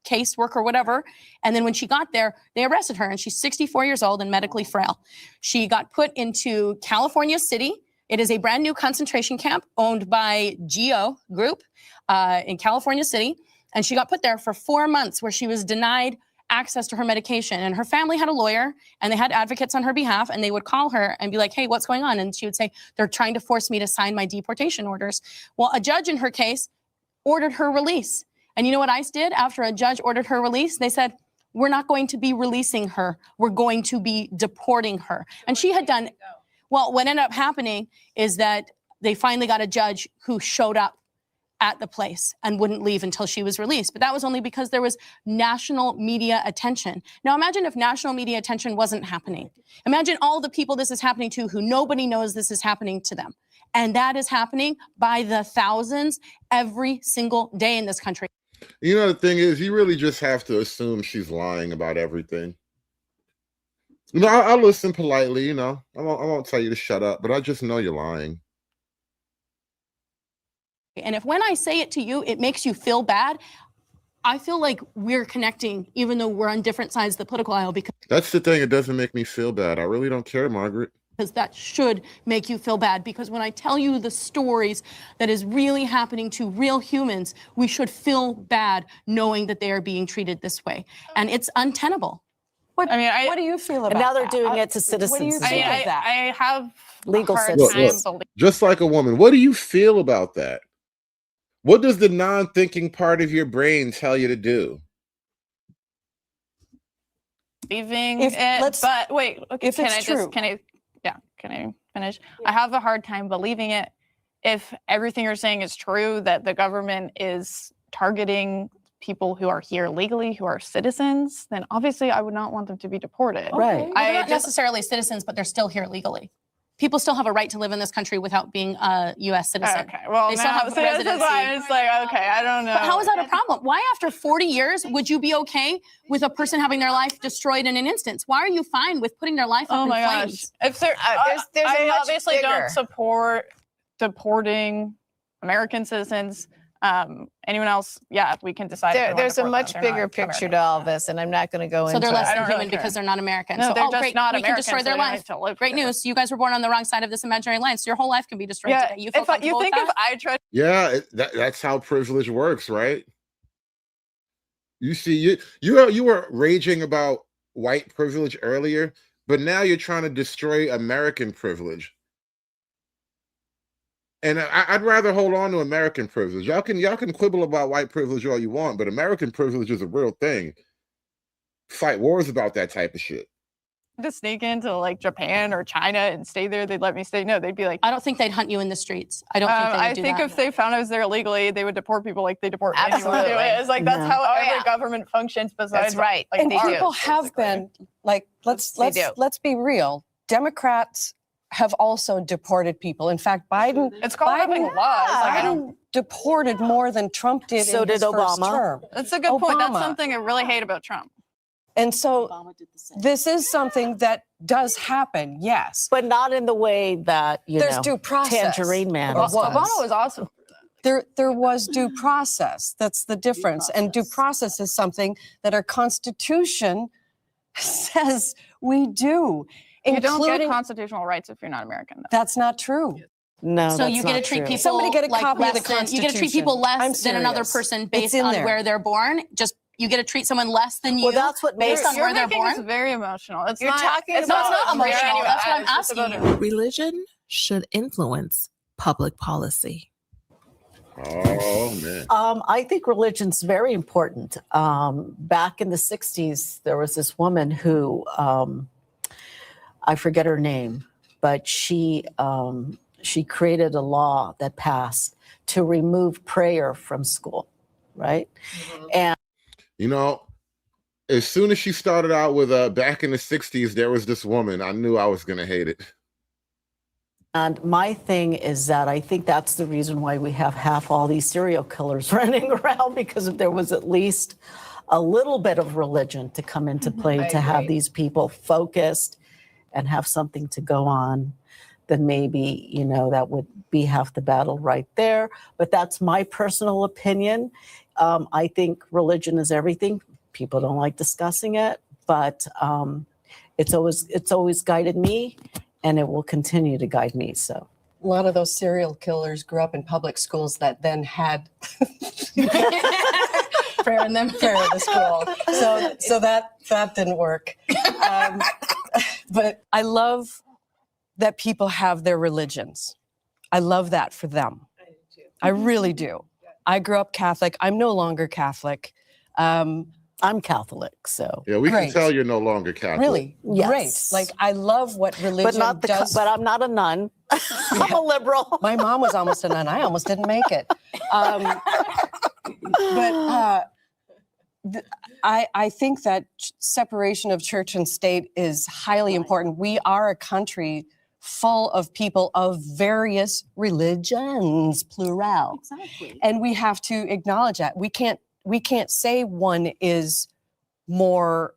casework or whatever. And then when she got there, they arrested her and she's 64 years old and medically frail. She got put into California City. It is a brand new concentration camp owned by GEO Group in California City. And she got put there for 4 months where she was denied access to her medication. And her family had a lawyer and they had advocates on her behalf, and they would call her and be like, hey, what's going on? And she would say, they're trying to force me to sign my deportation orders. Well, a judge in her case ordered her release. And you know what ICE did after a judge ordered her release? They said, we're not going to be releasing her. We're going to be deporting her. And she had done, well, what ended up happening is that they finally got a judge who showed up at the place and wouldn't leave until she was released. But that was only because there was national media attention. Now imagine if national media attention wasn't happening. Imagine all the people this is happening to who nobody knows this is happening to them. And that is happening by the thousands every single day in this country. You know, the thing is, you really just have to assume she's lying about everything. You know, I'll listen politely, you know. I won't tell you to shut up, but I just know you're lying. And if when I say it to you, it makes you feel bad, I feel like we're connecting, even though we're on different sides of the political aisle, because That's the thing. It doesn't make me feel bad. I really don't care, Margaret. that should make you feel bad. Because when I tell you the stories that is really happening to real humans, we should feel bad knowing that they are being treated this way. And it's untenable. What do you feel about And now they're that? doing it to What do citizens you as feel well. of that? I have Legal a hard citizens. time believing. Just like a woman, what do you feel about that? What does the non-thinking part of your brain tell you to do? It, but wait, okay, if can it's I true. just, can I finish? I have a hard time believing it if everything you're saying is true, that the government is targeting people who are here legally, who are citizens, then obviously I would not want them to be deported. Right. They're not necessarily citizens, but they're still here legally. People still have a right to live in this country without being a U.S. citizen. Okay, well, they still now, have so this is residency. why it's like, okay, I don't know. But how is that a problem? Why after 40 years would you be okay with a person having their life destroyed in an instance? Why are you fine with putting their life up Oh in my flames? gosh. If there, there's a I much obviously bigger- don't support deporting American citizens. Anyone else? Yeah, we can decide. if we wanna There's a deport much them. They're bigger not picture American. to all this, and I'm not going to go So into they're less it. than don't human really care. because they're not American. No, so, they're oh, just great, not we can destroy American, their so they don't life. have to live Great here. news. You guys were born on the wrong side of this imaginary line, so your whole life can be destroyed Yeah, today. You feel you comfortable think with if that? I tried Yeah, that's how privilege works, right? You see, you were raging about white privilege earlier, but now you're trying to destroy American privilege. And I'd rather hold on to American privilege. Y'all can quibble about white privilege all you want, but American privilege is a real thing. Fight wars about that type of shit. to sneak into like Japan or China and stay there, they'd let me stay. No, they'd be like, I don't think they'd hunt you in the streets. I don't think they would I do think that. if they found I was there illegally, they would deport people like they deport anyone. Absolutely. It's like that's Mhm. how Oh, every yeah. government functions. Besides, That's right. Like, And They do. people have been like, let's They do. be real. Democrats have also deported people. In fact, Biden It's called having laws. Like, I don't. Biden deported more than Trump did So in did his first Obama. term. That's a good point. That's Obama. something I really hate about Trump. And so this is something that does happen, yes. But not in the way that, There's due process. Tangerine Man Or was. was. Obama was awesome. There was due process. That's the difference. And due process is something that our Constitution says we do. You don't get including- constitutional rights if you're not American. Though. That's not true. No, So you get to treat people Somebody get a like copy of less the than, you get to treat people Constitution. less I'm than another serious. person It's based in on there. where they're born. Just you get to treat someone less than you Well, that's what makes- based on You're where they're making this born. very emotional. It's You're not, talking it's about- No, it's not fair emotional. anyway. That's what I'm It's just asking about you. Religion should influence public policy. Oh man. I think religion's very important. Back in the 60s, there was this woman who, I forget her name, but she created a law that passed to remove prayer from school, right? And You know, as soon as she started out with back in the 60s, there was this woman. I knew I was gonna hate it. And my thing is that I think that's the reason why we have half all these serial killers running around, because if there was at least a little bit of religion to come into play to have these people focused and have something to go on, then maybe, that would be half the battle right there. But that's my personal opinion. I think religion is everything. People don't like discussing it, but it's always guided me. And it will continue to guide me. So A lot of those serial killers grew up in public schools that then had prayer and then prayer at the school. So that didn't work. But I love that people have their religions. I love that for them. I do too. I really do. I grew up Catholic. I'm no longer Catholic. I'm Catholic, so. Yeah, we Great. can tell you're no longer Catholic. Really? Yes. Great. Like, I love what religion does. But I'm not a nun. I'm a liberal. My mom was almost a nun. I almost didn't make it. I think that separation of church and state is highly important. We are a country full of people of various religions, plural. Exactly. And we have to acknowledge that. We can't say one is more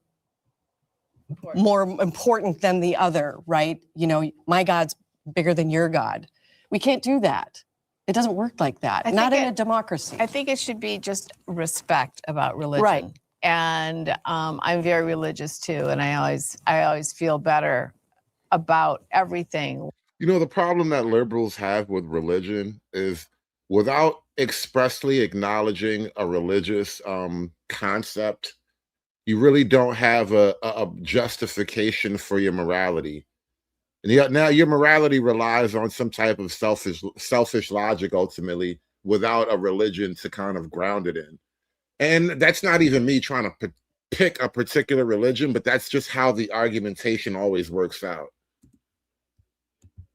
important than the other, right? You know, my God's bigger than your God. We can't do that. It doesn't work like that. Not in a democracy. I think it should be just respect about religion. Right. And I'm very religious too, and I always feel better about everything. You know, the problem that liberals have with religion is without expressly acknowledging a religious concept, you really don't have a justification for your morality. And yet now your morality relies on some type of selfish logic ultimately without a religion to kind of ground it in. And that's not even me trying to pick a particular religion, but that's just how the argumentation always works out.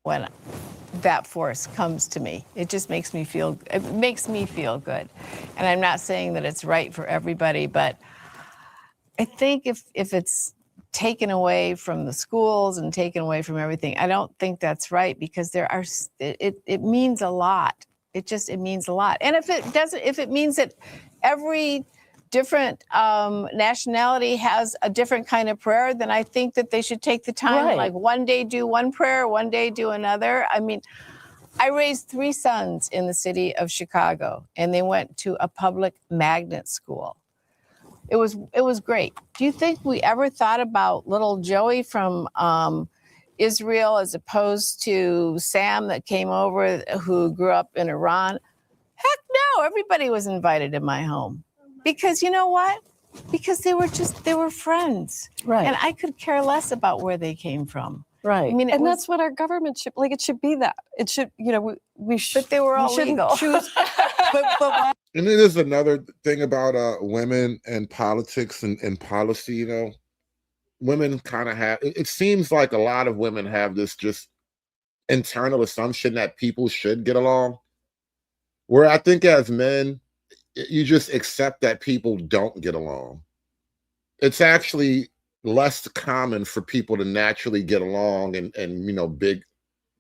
When that force comes to me, it just makes me feel good. And I'm not saying that it's right for everybody, but I think if it's taken away from the schools and taken away from everything, I don't think that's right, because it means a lot. It means a lot. And if it means that every different nationality has a different kind of prayer, then I think that they should take the time, Right. like one day do one prayer, one day do another. I mean, I raised 3 sons in the city of Chicago, and they went to a public magnet school. It was great. Do you think we ever thought about little Joey from Israel as opposed to Sam that came over who grew up in Iran? Heck no, everybody was invited to my home. Because you know what? Because they were friends. Right. And I could care less about where they came from. Right. I mean, That's what our government should, like, it should be that. It should, you know, we should. But they were all we shouldn't legal. choose. but And it is another thing about women and politics and policy, you know. Women kind of have, it seems like a lot of women have this just internal assumption that people should get along. Where I think as men, you just accept that people don't get along. It's actually less common for people to naturally get along and you know, big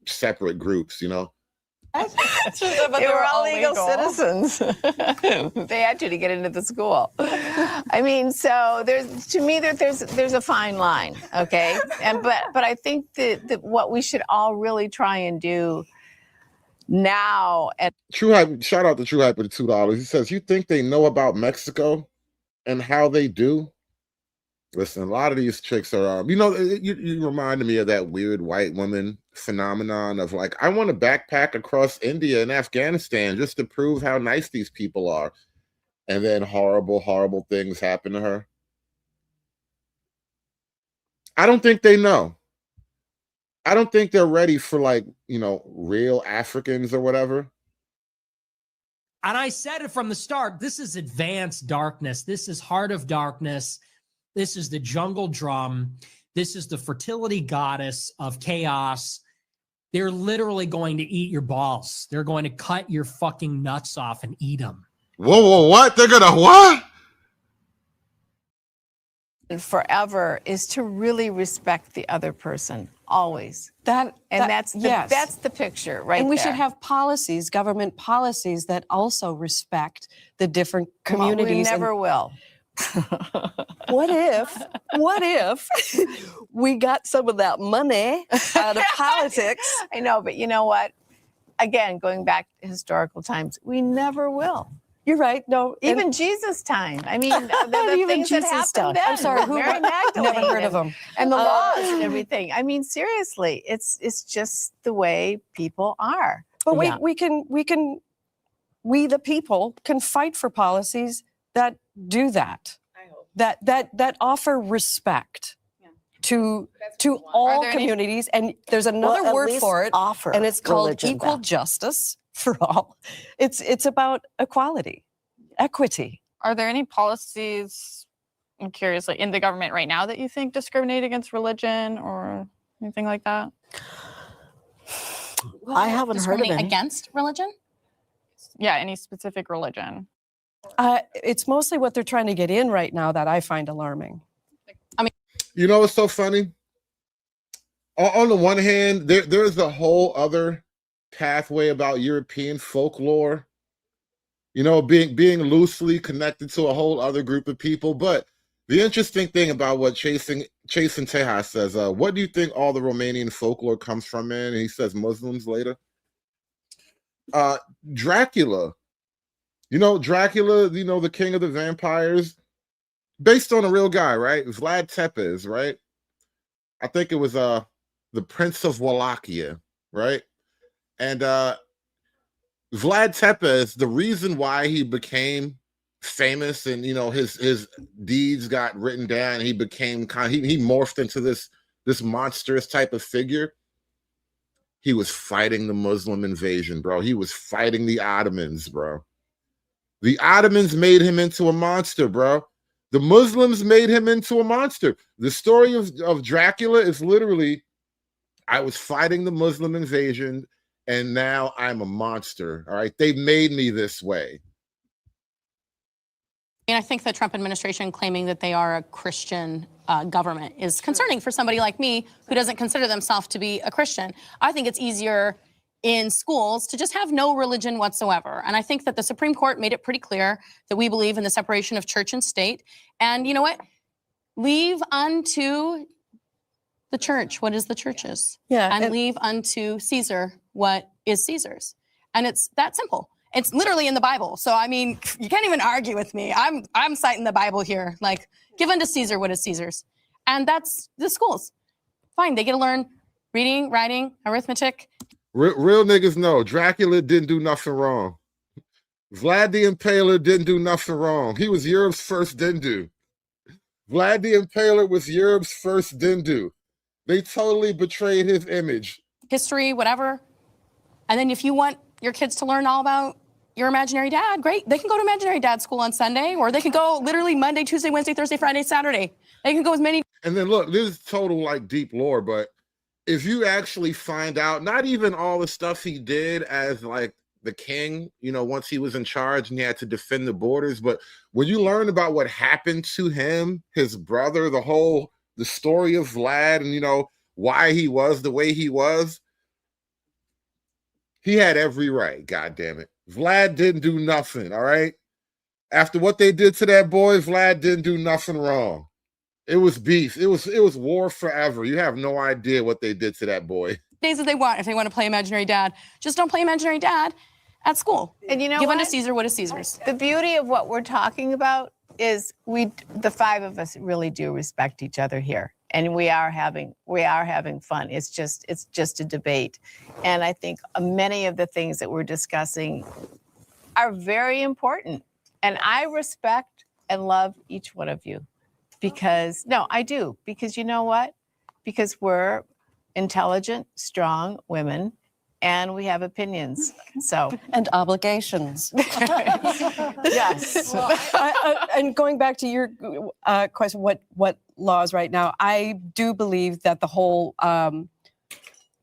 separate groups, you know. They were all legal citizens. They had to get into the school. I mean, so there's a fine line, okay? But I think that what we should all really try and do now at True Hype, shout out to True Hype with the $2. He says, you think they know about Mexico and how they do? Listen, a lot of these chicks are, you know, you reminded me of that weird white woman phenomenon of like, I want to backpack across India and Afghanistan just to prove how nice these people are. And then horrible, horrible things happen to her. I don't think they know. I don't think they're ready for, like, you know, real Africans or whatever. And I said it from the start. This is advanced darkness. This is heart of darkness. This is the jungle drum. This is the fertility goddess of chaos. They're literally going to eat your balls. They're going to cut your fucking nuts off and eat them. Whoa, what? They're gonna what? forever is to really respect the other person, always. That's the picture right And we there. should have policies, government policies that also respect the different communities. We never will. What if we got some of that money out of politics? I know, but you know what? Again, going back to historical times, we never will. You're right. No, even Jesus' time. I mean, the even things that Jesus' happened time. then. I'm sorry, who? Mary Magdalene. Never heard of them. And the laws and everything. I mean, seriously, it's just the way people are. But we the people can fight for policies that do that. That offer respect to all there any- communities, and there's another at word least for it, offer and it's called religion equal back. justice for all. It's about equality, equity. Are there any policies, I'm curious, like in the government right now that you think discriminate against religion or anything like that? I haven't heard of Discriminate any. against religion? Yeah, any specific religion. It's mostly what they're trying to get in right now that I find alarming. You know what's so funny? On the one hand, there's a whole other pathway about European folklore, you know, being loosely connected to a whole other group of people. But the interesting thing about what Chasen Tejas says, what do you think all the Romanian folklore comes from, man? And he says Muslims later. Dracula. You know, Dracula, you know, the king of the vampires, based on a real guy, right? Vlad Tepes, right? I think it was the Prince of Wallachia, right? And Vlad Tepes, the reason why he became famous and, you know, his deeds got written down, and he became he morphed into this monstrous type of figure. He was fighting the Muslim invasion, bro. He was fighting the Ottomans, bro. The Ottomans made him into a monster, bro. The Muslims made him into a monster. The story of Dracula is literally, I was fighting the Muslim invasion, and now I'm a monster. All right, they made me this way. And I think the Trump administration claiming that they are a Christian government is concerning for somebody like me who doesn't consider themselves to be a Christian. I think it's easier in schools to just have no religion whatsoever. And I think that the Supreme Court made it pretty clear that we believe in the separation of church and state. And you know what? Leave unto the church what is the church's. Yeah, and leave unto Caesar what is Caesar's. And it's that simple. It's literally in the Bible. So I mean, you can't even argue with me. I'm citing the Bible here. Like, give unto Caesar what is Caesar's. And that's the schools. Fine, they get to learn reading, writing, arithmetic. Real niggas know Dracula didn't do nothing wrong. Vlad the Impaler didn't do nothing wrong. He was Europe's first Dindu. Vlad the Impaler was Europe's first Dindu. They totally betrayed his image. History, whatever. And then if you want your kids to learn all about your imaginary dad, great. They can go to imaginary dad school on Sunday, or they can go literally Monday, Tuesday, Wednesday, Thursday, Friday, Saturday. They can go as many. And then look, this is total like deep lore, but if you actually find out, not even all the stuff he did as like the king, you know, once he was in charge and he had to defend the borders, but when you learn about what happened to him, his brother, the story of Vlad, and you know why he was the way he was, he had every right. God damn it, Vlad didn't do nothing. All right, after what they did to that boy, Vlad didn't do nothing wrong. It was beef. It was war forever. You have no idea what they did to that boy. Days that they want if they want to play imaginary dad. Just don't play imaginary dad at school. And you know Give what? unto Caesar what is Caesar's. The beauty of what we're talking about is the five of us really do respect each other here. And we are having fun. It's just a debate. And I think many of the things that we're discussing are very important. And I respect and love each one of you. Because, no, I do. Because you know what? Because we're intelligent, strong women, and we have opinions. So and obligations. Yes. And going back to your question, what laws right now? I do believe that the whole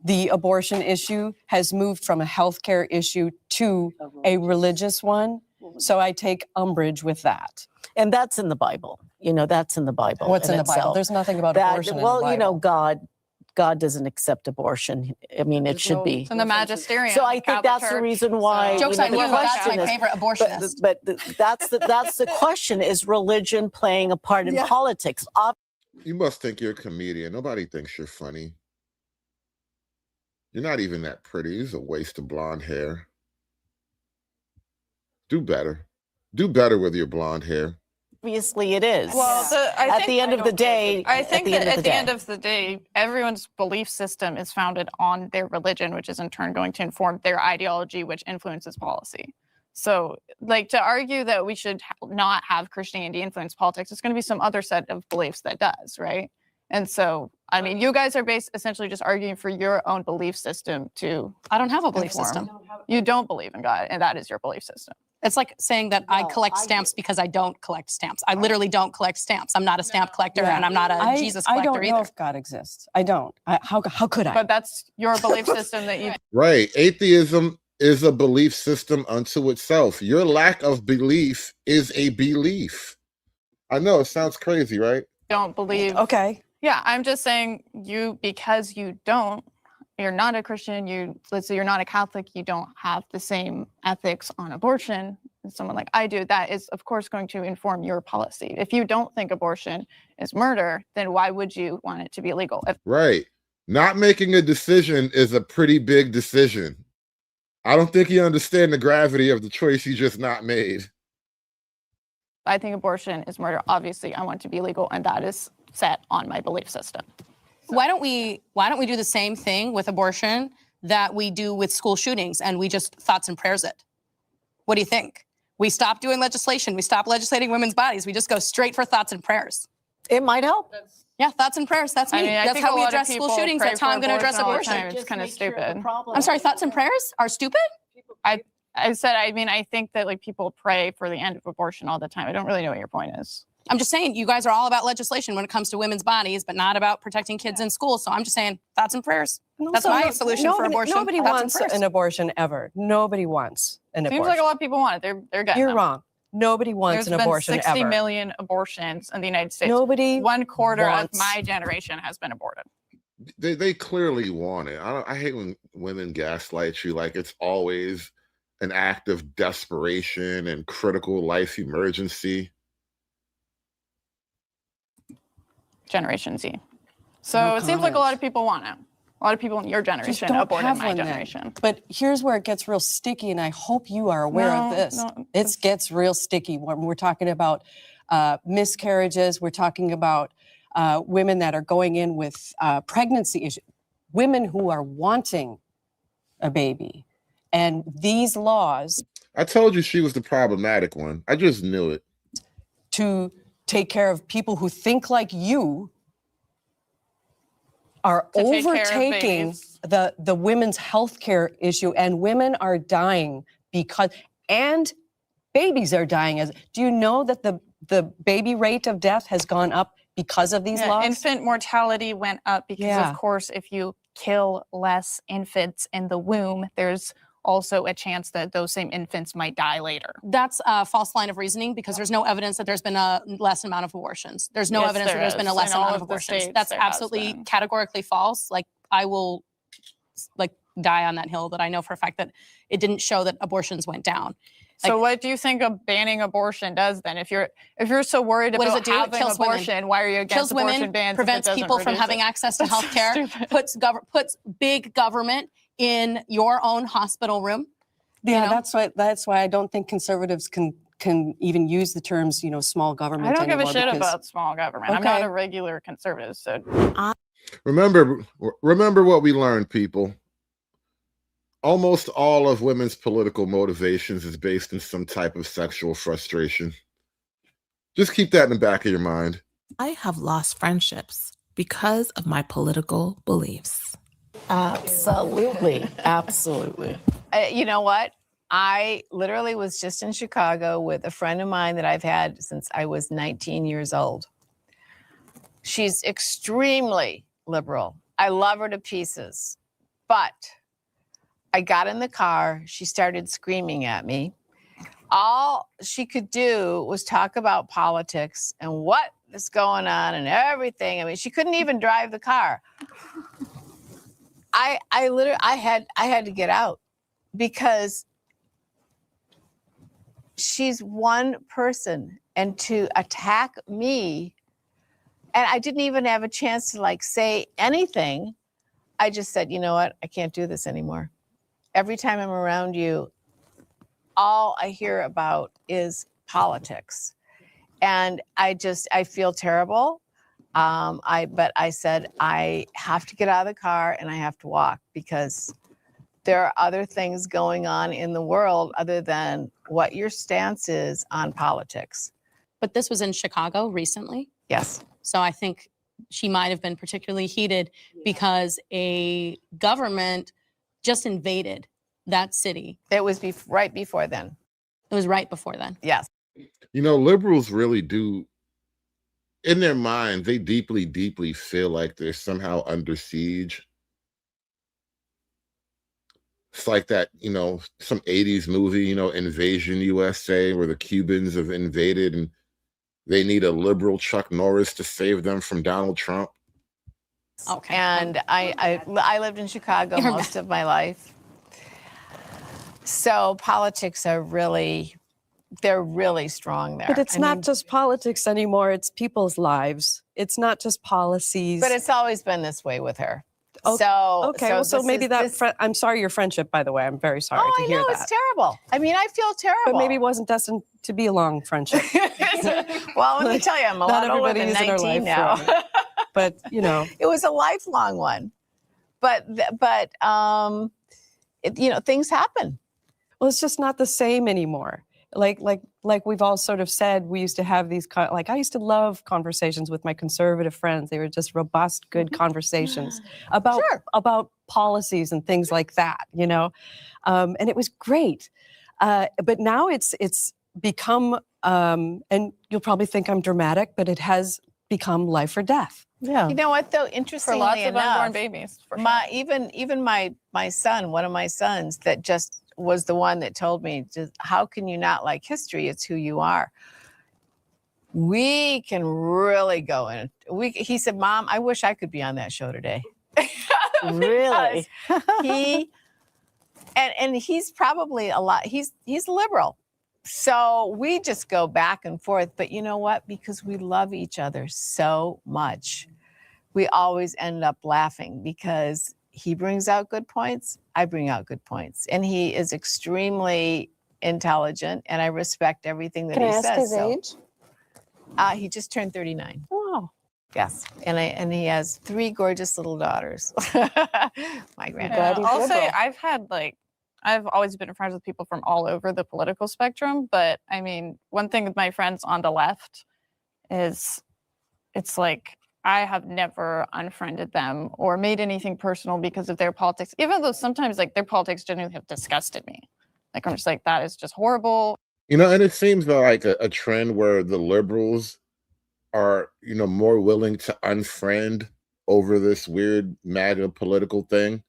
the abortion issue has moved from a healthcare issue to a religious one. So I take umbrage with that. And that's in the Bible. You know, that's in the Bible. What's in the Bible? itself. There's nothing about abortion in the Well, Bible. you know, God doesn't accept abortion. I mean, it should be. It's in the magisterium. So I think Catholic that's the Church, reason why. Joke's you know, on the you, that's question my is- favorite abortionist. But that's the question: is religion playing a part in politics? You must think you're a comedian. Nobody thinks you're funny. You're not even that pretty. It's a waste of blonde hair. Do better. Do better with your blonde hair. Obviously, it is. Well, at the end of the day, I think at that at the day. end of the day, everyone's belief system is founded on their religion, which is in turn going to inform their ideology, which influences policy. So, like, to argue that we should not have Christianity influence politics, it's going to be some other set of beliefs that does, right? And so, I mean, you guys are essentially just arguing for your own belief system to. I don't have a belief inform. system. You don't believe in God, and that is your belief system. It's like saying that I collect stamps because I don't collect stamps. I literally don't collect stamps. I'm not a stamp collector, and I'm not a Jesus collector I don't know either. if God exists. I don't. How could I? But that's your belief system that you. Right. Atheism is a belief system unto itself. Your lack of belief is a belief. I know it sounds crazy, right? Don't believe. Okay. Yeah, I'm just saying because you're not a Christian, let's say you're not a Catholic, you don't have the same ethics on abortion as someone like I do. That is, of course, going to inform your policy. If you don't think abortion is murder, then why would you want it to be illegal? Right. Not making a decision is a pretty big decision. I don't think you understand the gravity of the choice you just not made. I think abortion is murder. Obviously, I want it to be legal, and that is set on my belief system. Why don't we do the same thing with abortion that we do with school shootings, and we just thoughts and prayers it? What do you think? We stop doing legislation. We stop legislating women's bodies. We just go straight for thoughts and prayers. It might help. Yeah, thoughts and prayers. That's me. I mean, I That's think how a we lot of address school people shootings. pray That's how for I'm going to address all the abortion. time. It's kind of stupid. I'm sorry, thoughts and prayers are stupid? I said, I mean, I think that like people pray for the end of abortion all the time. I don't really know what your point is. I'm just saying, you guys are all about legislation when it comes to women's bodies, but not about protecting kids in school. So I'm just saying, thoughts and prayers. That's my solution for abortion. Nobody Thoughts and wants prayers. an abortion ever. Nobody wants an abortion. Seems like a lot of people want it. They're getting You're them. wrong. Nobody wants an abortion There's been 60 ever. million abortions in the United States. Nobody 1/4 of wants- my generation has been aborted. They clearly want it. I hate when women gaslight you like it's always an act of desperation and critical life emergency. Generation Z. So No it seems like a lot comment. of people want it. A lot of people in your Just generation don't aborted have my one then. generation. But here's where it gets real sticky, and I hope you are aware of No, this. no, It gets real sticky when we're talking about miscarriages. We're talking about women that are going in with pregnancy issues, women who are wanting a baby. And these laws I told you she was the problematic one. I just knew it. to take care of people who think like you are To take care of overtaking babies. the women's health care issue, and women are dying and babies are dying. Do you know that the baby rate of death has gone up because of these laws? Infant mortality went up because, Yeah. of course, if you kill less infants in the womb, there's also a chance that those same infants might die later. That's a false line of reasoning because there's no evidence that there's been a less amount of abortions. There's no Yes, evidence that there there's been a is. less In all amount of of the abortions. states, That's there has absolutely been. categorically false. Like I will like die on that hill that I know for a fact that it didn't show that abortions went down. So what do you think of banning abortion does then? If you're so worried What does about it do? It having kills women. abortion, why are you against Kills abortion women, bans? if it prevents doesn't people from reduce having it? access to That's so health care, stupid. puts big government in your own hospital room. Yeah, you know? that's why I don't think conservatives can even use the terms, small government I don't give a anymore, shit because- about small government. I'm not Okay. a regular conservative, so Remember what we learned, people. Almost all of women's political motivations is based in some type of sexual frustration. Just keep that in the back of your mind. I have lost friendships because of my political beliefs. Absolutely. Absolutely. You know what? I literally was just in Chicago with a friend of mine that I've had since I was 19 years old. She's extremely liberal. I love her to pieces. But I got in the car. She started screaming at me. All she could do was talk about politics and what is going on and everything. I mean, she couldn't even drive the car. I had to get out because she's one person, and to attack me, and I didn't even have a chance to say anything. I just said, you know what? I can't do this anymore. Every time I'm around you, all I hear about is politics. And I feel terrible. But I said, I have to get out of the car and I have to walk because there are other things going on in the world other than what your stance is on politics. But this was in Chicago recently. Yes. So I think she might have been particularly heated because a government just invaded that city. It was right before then. It was right before then. Yes. You know, liberals really do, in their mind, they deeply, deeply feel like they're somehow under siege. It's like that, you know, some 80s movie, you know, Invasion USA, where the Cubans have invaded and they need a liberal Chuck Norris to save them from Donald Trump. Okay. And I lived in Chicago most of my life. So politics are really, they're really strong there. But it's not just politics anymore. It's people's lives. It's not just policies. But it's always been this way with her. Okay. So, So maybe I'm sorry your friendship, by the way. I'm very sorry to hear that. It's terrible. I mean, I feel terrible. But maybe it wasn't destined to be a long friendship. Well, let me tell you, I'm a lot older than 19 now. But, you know. It was a lifelong one. But you know, things happen. Well, it's just not the same anymore. Like we've all sort of said, we used to have these, I used to love conversations with my conservative friends. They were just robust, good conversations about policies and things like that, you know? And it was great. But now it's become, and you'll probably think I'm dramatic, but it has become life or death. Yeah. You know what, though? Interestingly For lots of enough, unborn babies. For sure. even my son, one of my sons, that just was the one that told me, just, how can you not like history? It's who you are. We can really go in. He said, Mom, I wish I could be on that show today. Really? And he's probably he's liberal. So we just go back and forth. But you know what? Because we love each other so much, we always end up laughing because he brings out good points, I bring out good points. And he is extremely intelligent, and I respect everything that he says. Can I ask his age? He just turned 39. Wow. Yes. And he has 3 gorgeous little daughters. My granddaughter. I'll say I've always been friends with people from all over the political spectrum. But I mean, one thing with my friends on the left is it's like, I have never unfriended them or made anything personal because of their politics, even though sometimes like their politics genuinely have disgusted me. Like, I'm just like, that is just horrible. You know, and it seems like a trend where the liberals are, you know, more willing to unfriend over this weird MAGA political thing.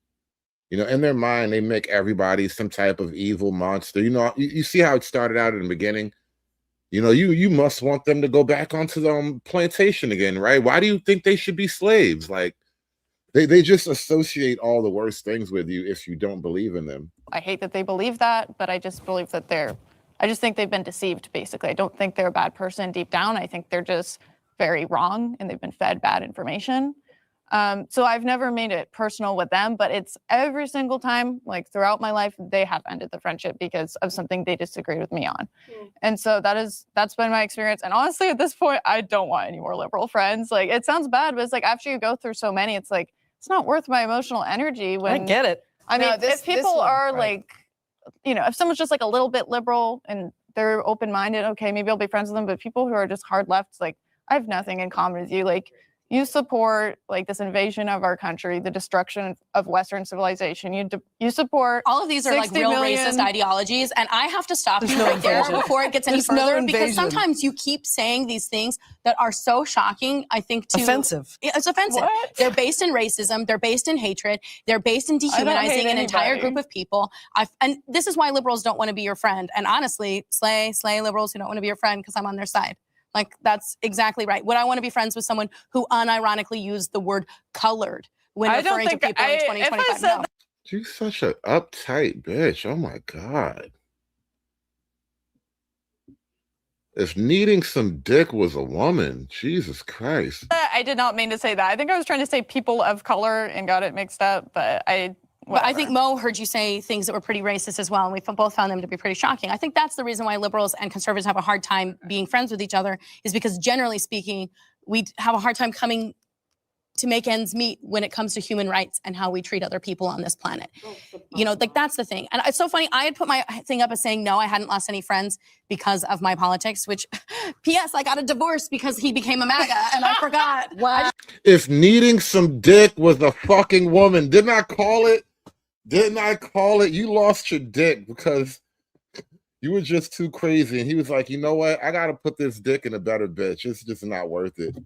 You know, in their mind, they make everybody some type of evil monster. You know, you see how it started out in the beginning. You know, you must want them to go back onto the plantation again, right? Why do you think they should be slaves? Like, they just associate all the worst things with you if you don't believe in them. I hate that they believe that, but I just believe that I just think they've been deceived, basically. I don't think they're a bad person deep down. I think they're just very wrong and they've been fed bad information. So I've never made it personal with them, but it's every single time, like throughout my life, they have ended the friendship because of something they disagreed with me on. And so that's been my experience. And honestly, at this point, I don't want any more liberal friends. Like, it sounds bad, but it's like after you go through so many, it's like, it's not worth my emotional energy. When I get it. I mean, if people are like, you know, if someone's just like a little bit liberal and they're open-minded, okay, maybe I'll be friends with them. But people who are just hard left, like, I have nothing in common with you. Like, you support like this invasion of our country, the destruction of Western civilization. You support all of these are like real racist ideologies, and I have to stop you right there before it gets any further because sometimes you keep saying these things that are so shocking. I think offensive. It's offensive. What? They're based in racism. They're based in hatred. They're based in dehumanizing an entire group of people. And this is why liberals don't want to be your friend. And honestly, slay liberals who don't want to be your friend because I'm on their side. Like, that's exactly right. Would I want to be friends with someone who unironically used the word colored when referring to people in 2025? No. She's such an uptight bitch. Oh my God. If needing some dick was a woman, Jesus Christ. I did not mean to say that. I think I was trying to say people of color and got it mixed up, but But I think Mo heard you say things that were pretty racist as well, and we both found them to be pretty shocking. I think that's the reason why liberals and conservatives have a hard time being friends with each other, is because generally speaking, we have a hard time coming to make ends meet when it comes to human rights and how we treat other people on this planet. You know, like that's the thing. And it's so funny. I had put my thing up as saying, no, I hadn't lost any friends because of my politics, which P.S. I got a divorce because he became a MAGA and I forgot. Wow. If needing some dick was a fucking woman, didn't I call it? Didn't I call it? You lost your dick because you were just too crazy. And he was like, you know what? I got to put this dick in a better bitch. It's just not worth it.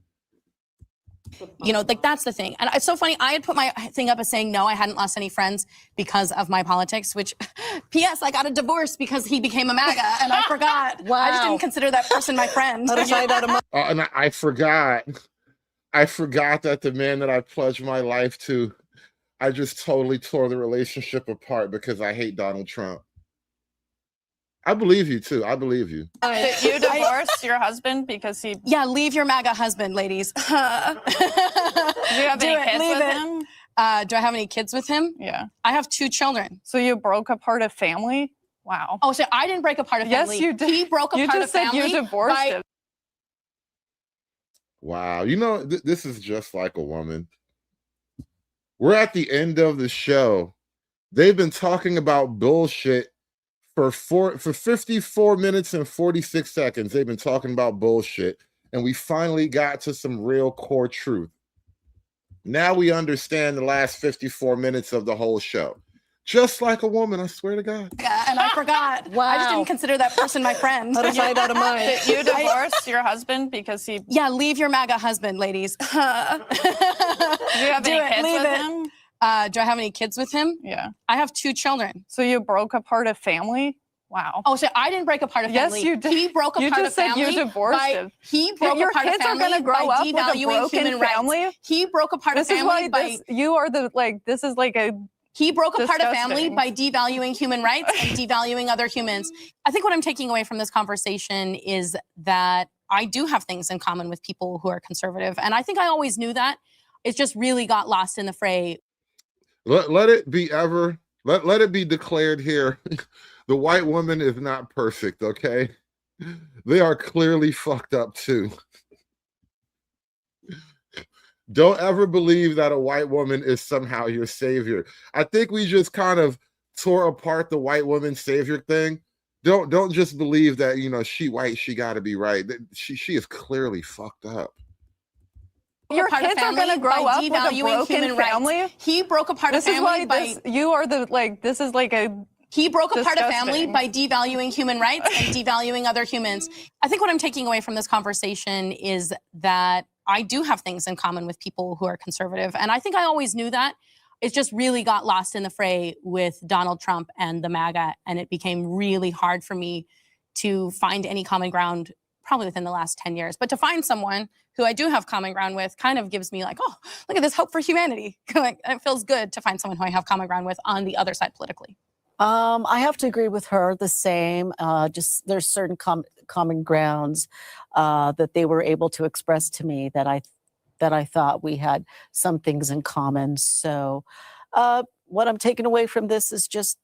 You know, like that's the thing. And it's so funny. I had put my thing up as saying, no, I hadn't lost any friends because of my politics, which P.S. I got a divorce because he became a MAGA and I forgot. Wow. I just didn't consider that person my friend. And I forgot that the man that I pledged my life to, I just totally tore the relationship apart because I hate Donald Trump. I believe you too. I believe you. Did you divorce your husband because he? Yeah, leave your MAGA husband, ladies. Do you have any kids with him? Do I have any kids with him? Yeah. I have 2 children. So you broke apart a family? Wow. Oh, so I didn't break apart a family. Yes, you did. He broke You apart just a said family. you divorced him. Wow. You know, this is just like a woman. We're at the end of the show. They've been talking about bullshit for 54 minutes and 46 seconds. They've been talking about bullshit. And we finally got to some real core truth. Now we understand the last 54 minutes of the whole show. Just like a woman, I swear to God. And I forgot. Wow. I just didn't consider that person my friend. Did you divorce your husband because he? Yeah, leave your MAGA husband, ladies. Do you have any kids with him? Do I have any kids with him? Yeah. I have 2 children. So you broke apart a family? Wow. Oh, so I didn't break apart a family. Yes, you did. He broke apart You just a family. said you divorced him. He broke Your apart a kids are family going to grow by up with a devaluing broken human family. rights. He broke apart This a is family why you are the This is like a. He broke apart a family disgusting. by devaluing human rights and devaluing other humans. I think what I'm taking away from this conversation is that I do have things in common with people who are conservative. And I think I always knew that. It just really got lost in the fray. Let it be ever. Let it be declared here. The white woman is not perfect, okay? They are clearly fucked up too. Don't ever believe that a white woman is somehow your savior. I think we just kind of tore apart the white woman savior thing. Don't just believe that, you know, she white, she got to be right. She is clearly fucked up. Your kids are going to grow up with a broken family. He broke apart a This is family why by you are the This is like a. He broke apart a family disgusting. by devaluing human rights and devaluing other humans. I think what I'm taking away from this conversation is that I do have things in common with people who are conservative. And I think I always knew that. It just really got lost in the fray with Donald Trump and the MAGA. And it became really hard for me to find any common ground probably within the last 10 years. But to find someone who I do have common ground with kind of gives me like, oh, look at this hope for humanity. Like, it feels good to find someone who I have common ground with on the other side politically. I have to agree with her the same. Just there's certain common grounds that they were able to express to me that I thought we had some things in common. So what I'm taking away from this is just,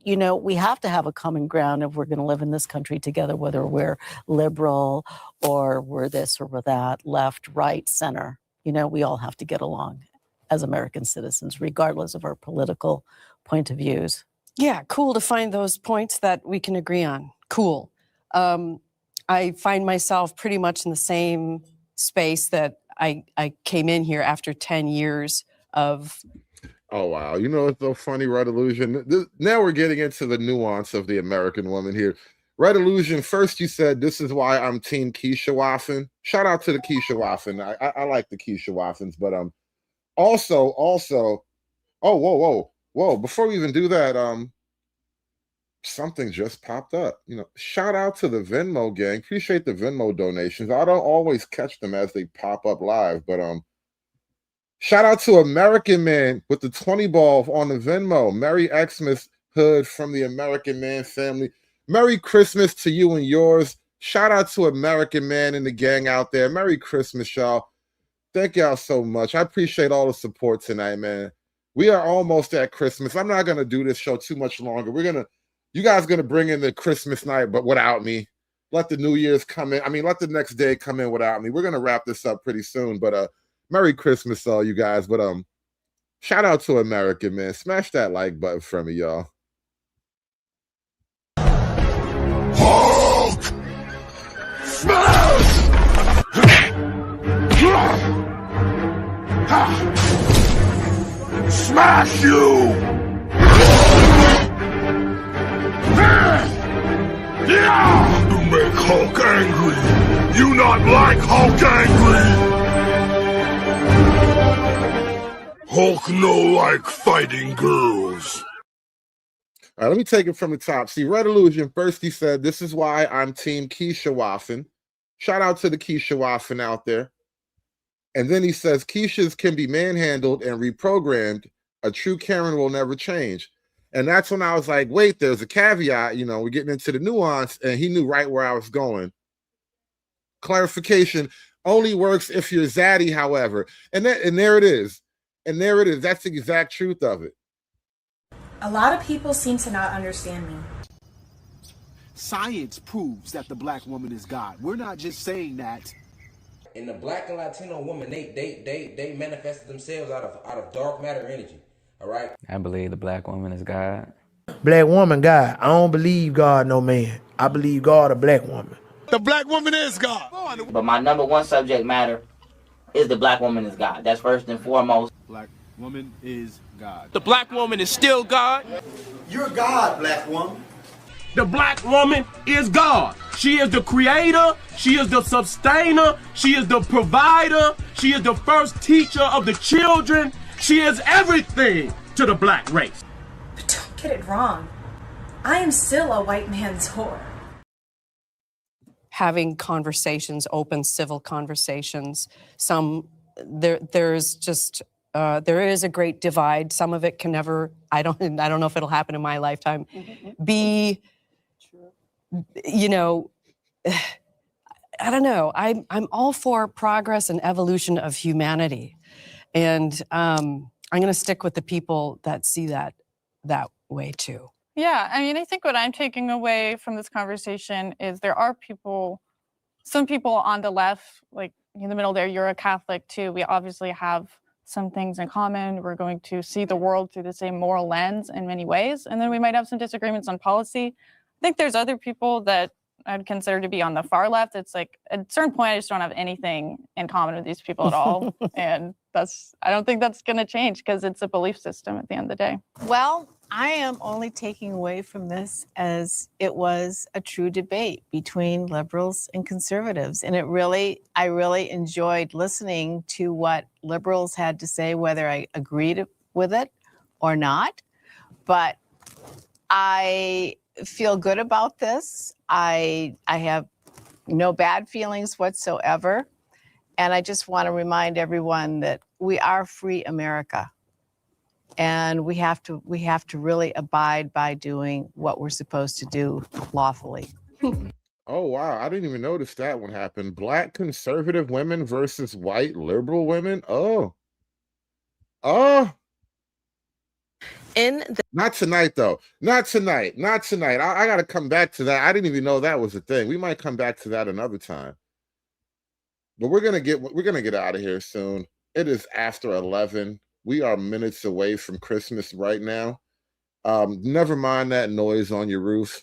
you know, we have to have a common ground if we're going to live in this country together, whether we're liberal or we're this or we're that, left, right, center. You know, we all have to get along as American citizens, regardless of our political point of views. Yeah, cool to find those points that we can agree on. Cool. I find myself pretty much in the same space that I came in here after 10 years of. Oh, wow. You know, it's so funny, Red Illusion. Now we're getting into the nuance of the American woman here. Red Illusion, first you said, this is why I'm Team Keisha Waffen. Shout out to the Keisha Waffen. I like the Keisha Waffens, but also, oh, whoa. Before we even do that, something just popped up. You know, shout out to the Venmo gang. Appreciate the Venmo donations. I don't always catch them as they pop up live, but shout out to American Man with the 20 ball on the Venmo. Merry Xmas Hood from the American Man family. Merry Christmas to you and yours. Shout out to American Man and the gang out there. Merry Christmas, y'all. Thank y'all so much. I appreciate all the support tonight, man. We are almost at Christmas. I'm not going to do this show too much longer. You guys going to bring in the Christmas night, but without me. Let the New Year's come in. I mean, let the next day come in without me. We're going to wrap this up pretty soon, but Merry Christmas, all you guys. But shout out to America, man. Smash that like button for me, y'all. Hulk! Smash! Smash you! Yeah! You make Hulk angry! You not like Hulk angry! Hulk no like fighting girls. All right, let me take it from the top. See, Red Illusion, first he said, this is why I'm Team Keisha Waffen. Shout out to the Keisha Waffen out there. And then he says, Keishas can be manhandled and reprogrammed. A true Karen will never change. And that's when I was like, wait, there's a caveat. You know, we're getting into the nuance. And he knew right where I was going. Clarification only works if you're zaddy, however. And there it is. And there it is. That's the exact truth of it. A lot of people seem to not understand me. Science proves that the black woman is God. We're not just saying that. And the black and Latino woman, they manifested themselves out of dark matter energy. All right. I believe the black woman is God. Black woman, God. I don't believe God, no man. I believe God, a black woman. The black woman is God. But my number one subject matter is the black woman is God. That's first and foremost. Black woman is God. The black woman is still God. You're God, black woman. The black woman is God. She is the creator. She is the sustainer. She is the provider. She is the first teacher of the children. She is everything to the black race. But don't get it wrong. I am still a white man's whore. Having conversations, open civil conversations. There is a great divide. Some of it can never, I don't know if it'll happen in my lifetime, be, you know, I don't know. I'm all for progress and evolution of humanity. And I'm going to stick with the people that see that way too. Yeah, I mean, I think what I'm taking away from this conversation is there are some people on the left, like in the middle there, you're a Catholic too. We obviously have some things in common. We're going to see the world through the same moral lens in many ways. And then we might have some disagreements on policy. I think there's other people that I'd consider to be on the far left. It's like at a certain point, I just don't have anything in common with these people at all. And I don't think that's going to change because it's a belief system at the end of the day. Well, I am only taking away from this as it was a true debate between liberals and conservatives. And I really enjoyed listening to what liberals had to say, whether I agreed with it or not. But I feel good about this. I have no bad feelings whatsoever. And I just want to remind everyone that we are free America. And we have to really abide by doing what we're supposed to do lawfully. Oh, wow. I didn't even notice that one happened. Black conservative women versus white liberal women. Oh. Not tonight, though. Not tonight. I got to come back to that. I didn't even know that was a thing. We might come back to that another time. But we're gonna get out of here soon. It is after 11. We are minutes away from Christmas right now. Never mind that noise on your roof.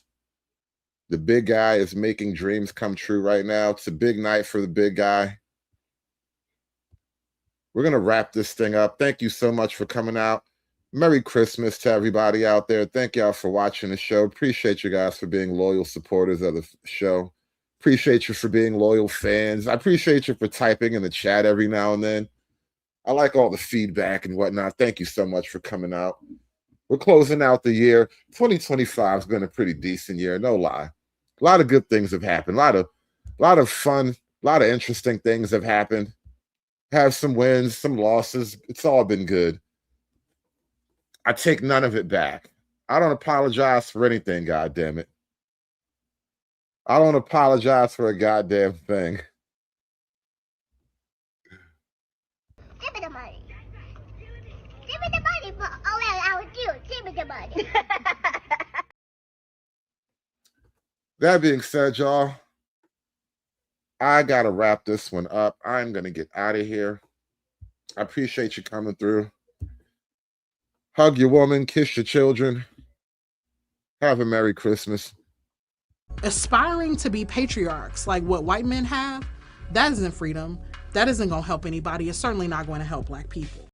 The big guy is making dreams come true right now. It's a big night for the big guy. We're going to wrap this thing up. Thank you so much for coming out. Merry Christmas to everybody out there. Thank y'all for watching the show. Appreciate you guys for being loyal supporters of the show. Appreciate you for being loyal fans. I appreciate you for typing in the chat every now and then. I like all the feedback and whatnot. Thank you so much for coming out. We're closing out the year. 2025 has been a pretty decent year, no lie. A lot of good things have happened. A lot of fun, a lot of interesting things have happened. Have some wins, some losses. It's all been good. I take none of it back. I don't apologize for anything, goddammit. I don't apologize for a goddamn thing. Give me the money. Give me the money for I was cute. Give me the money. That being said, y'all, I gotta wrap this one up. I'm gonna get out of here. I appreciate you coming through. Hug your woman, kiss your children. Have a Merry Christmas. Aspiring to be patriarchs like what white men have, that isn't freedom. That isn't going to help anybody. It's certainly not going to help Black people.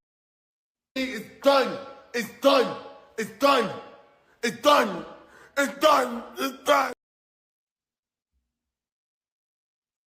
It's done. It's done. It's done. It's done. It's done. It's done.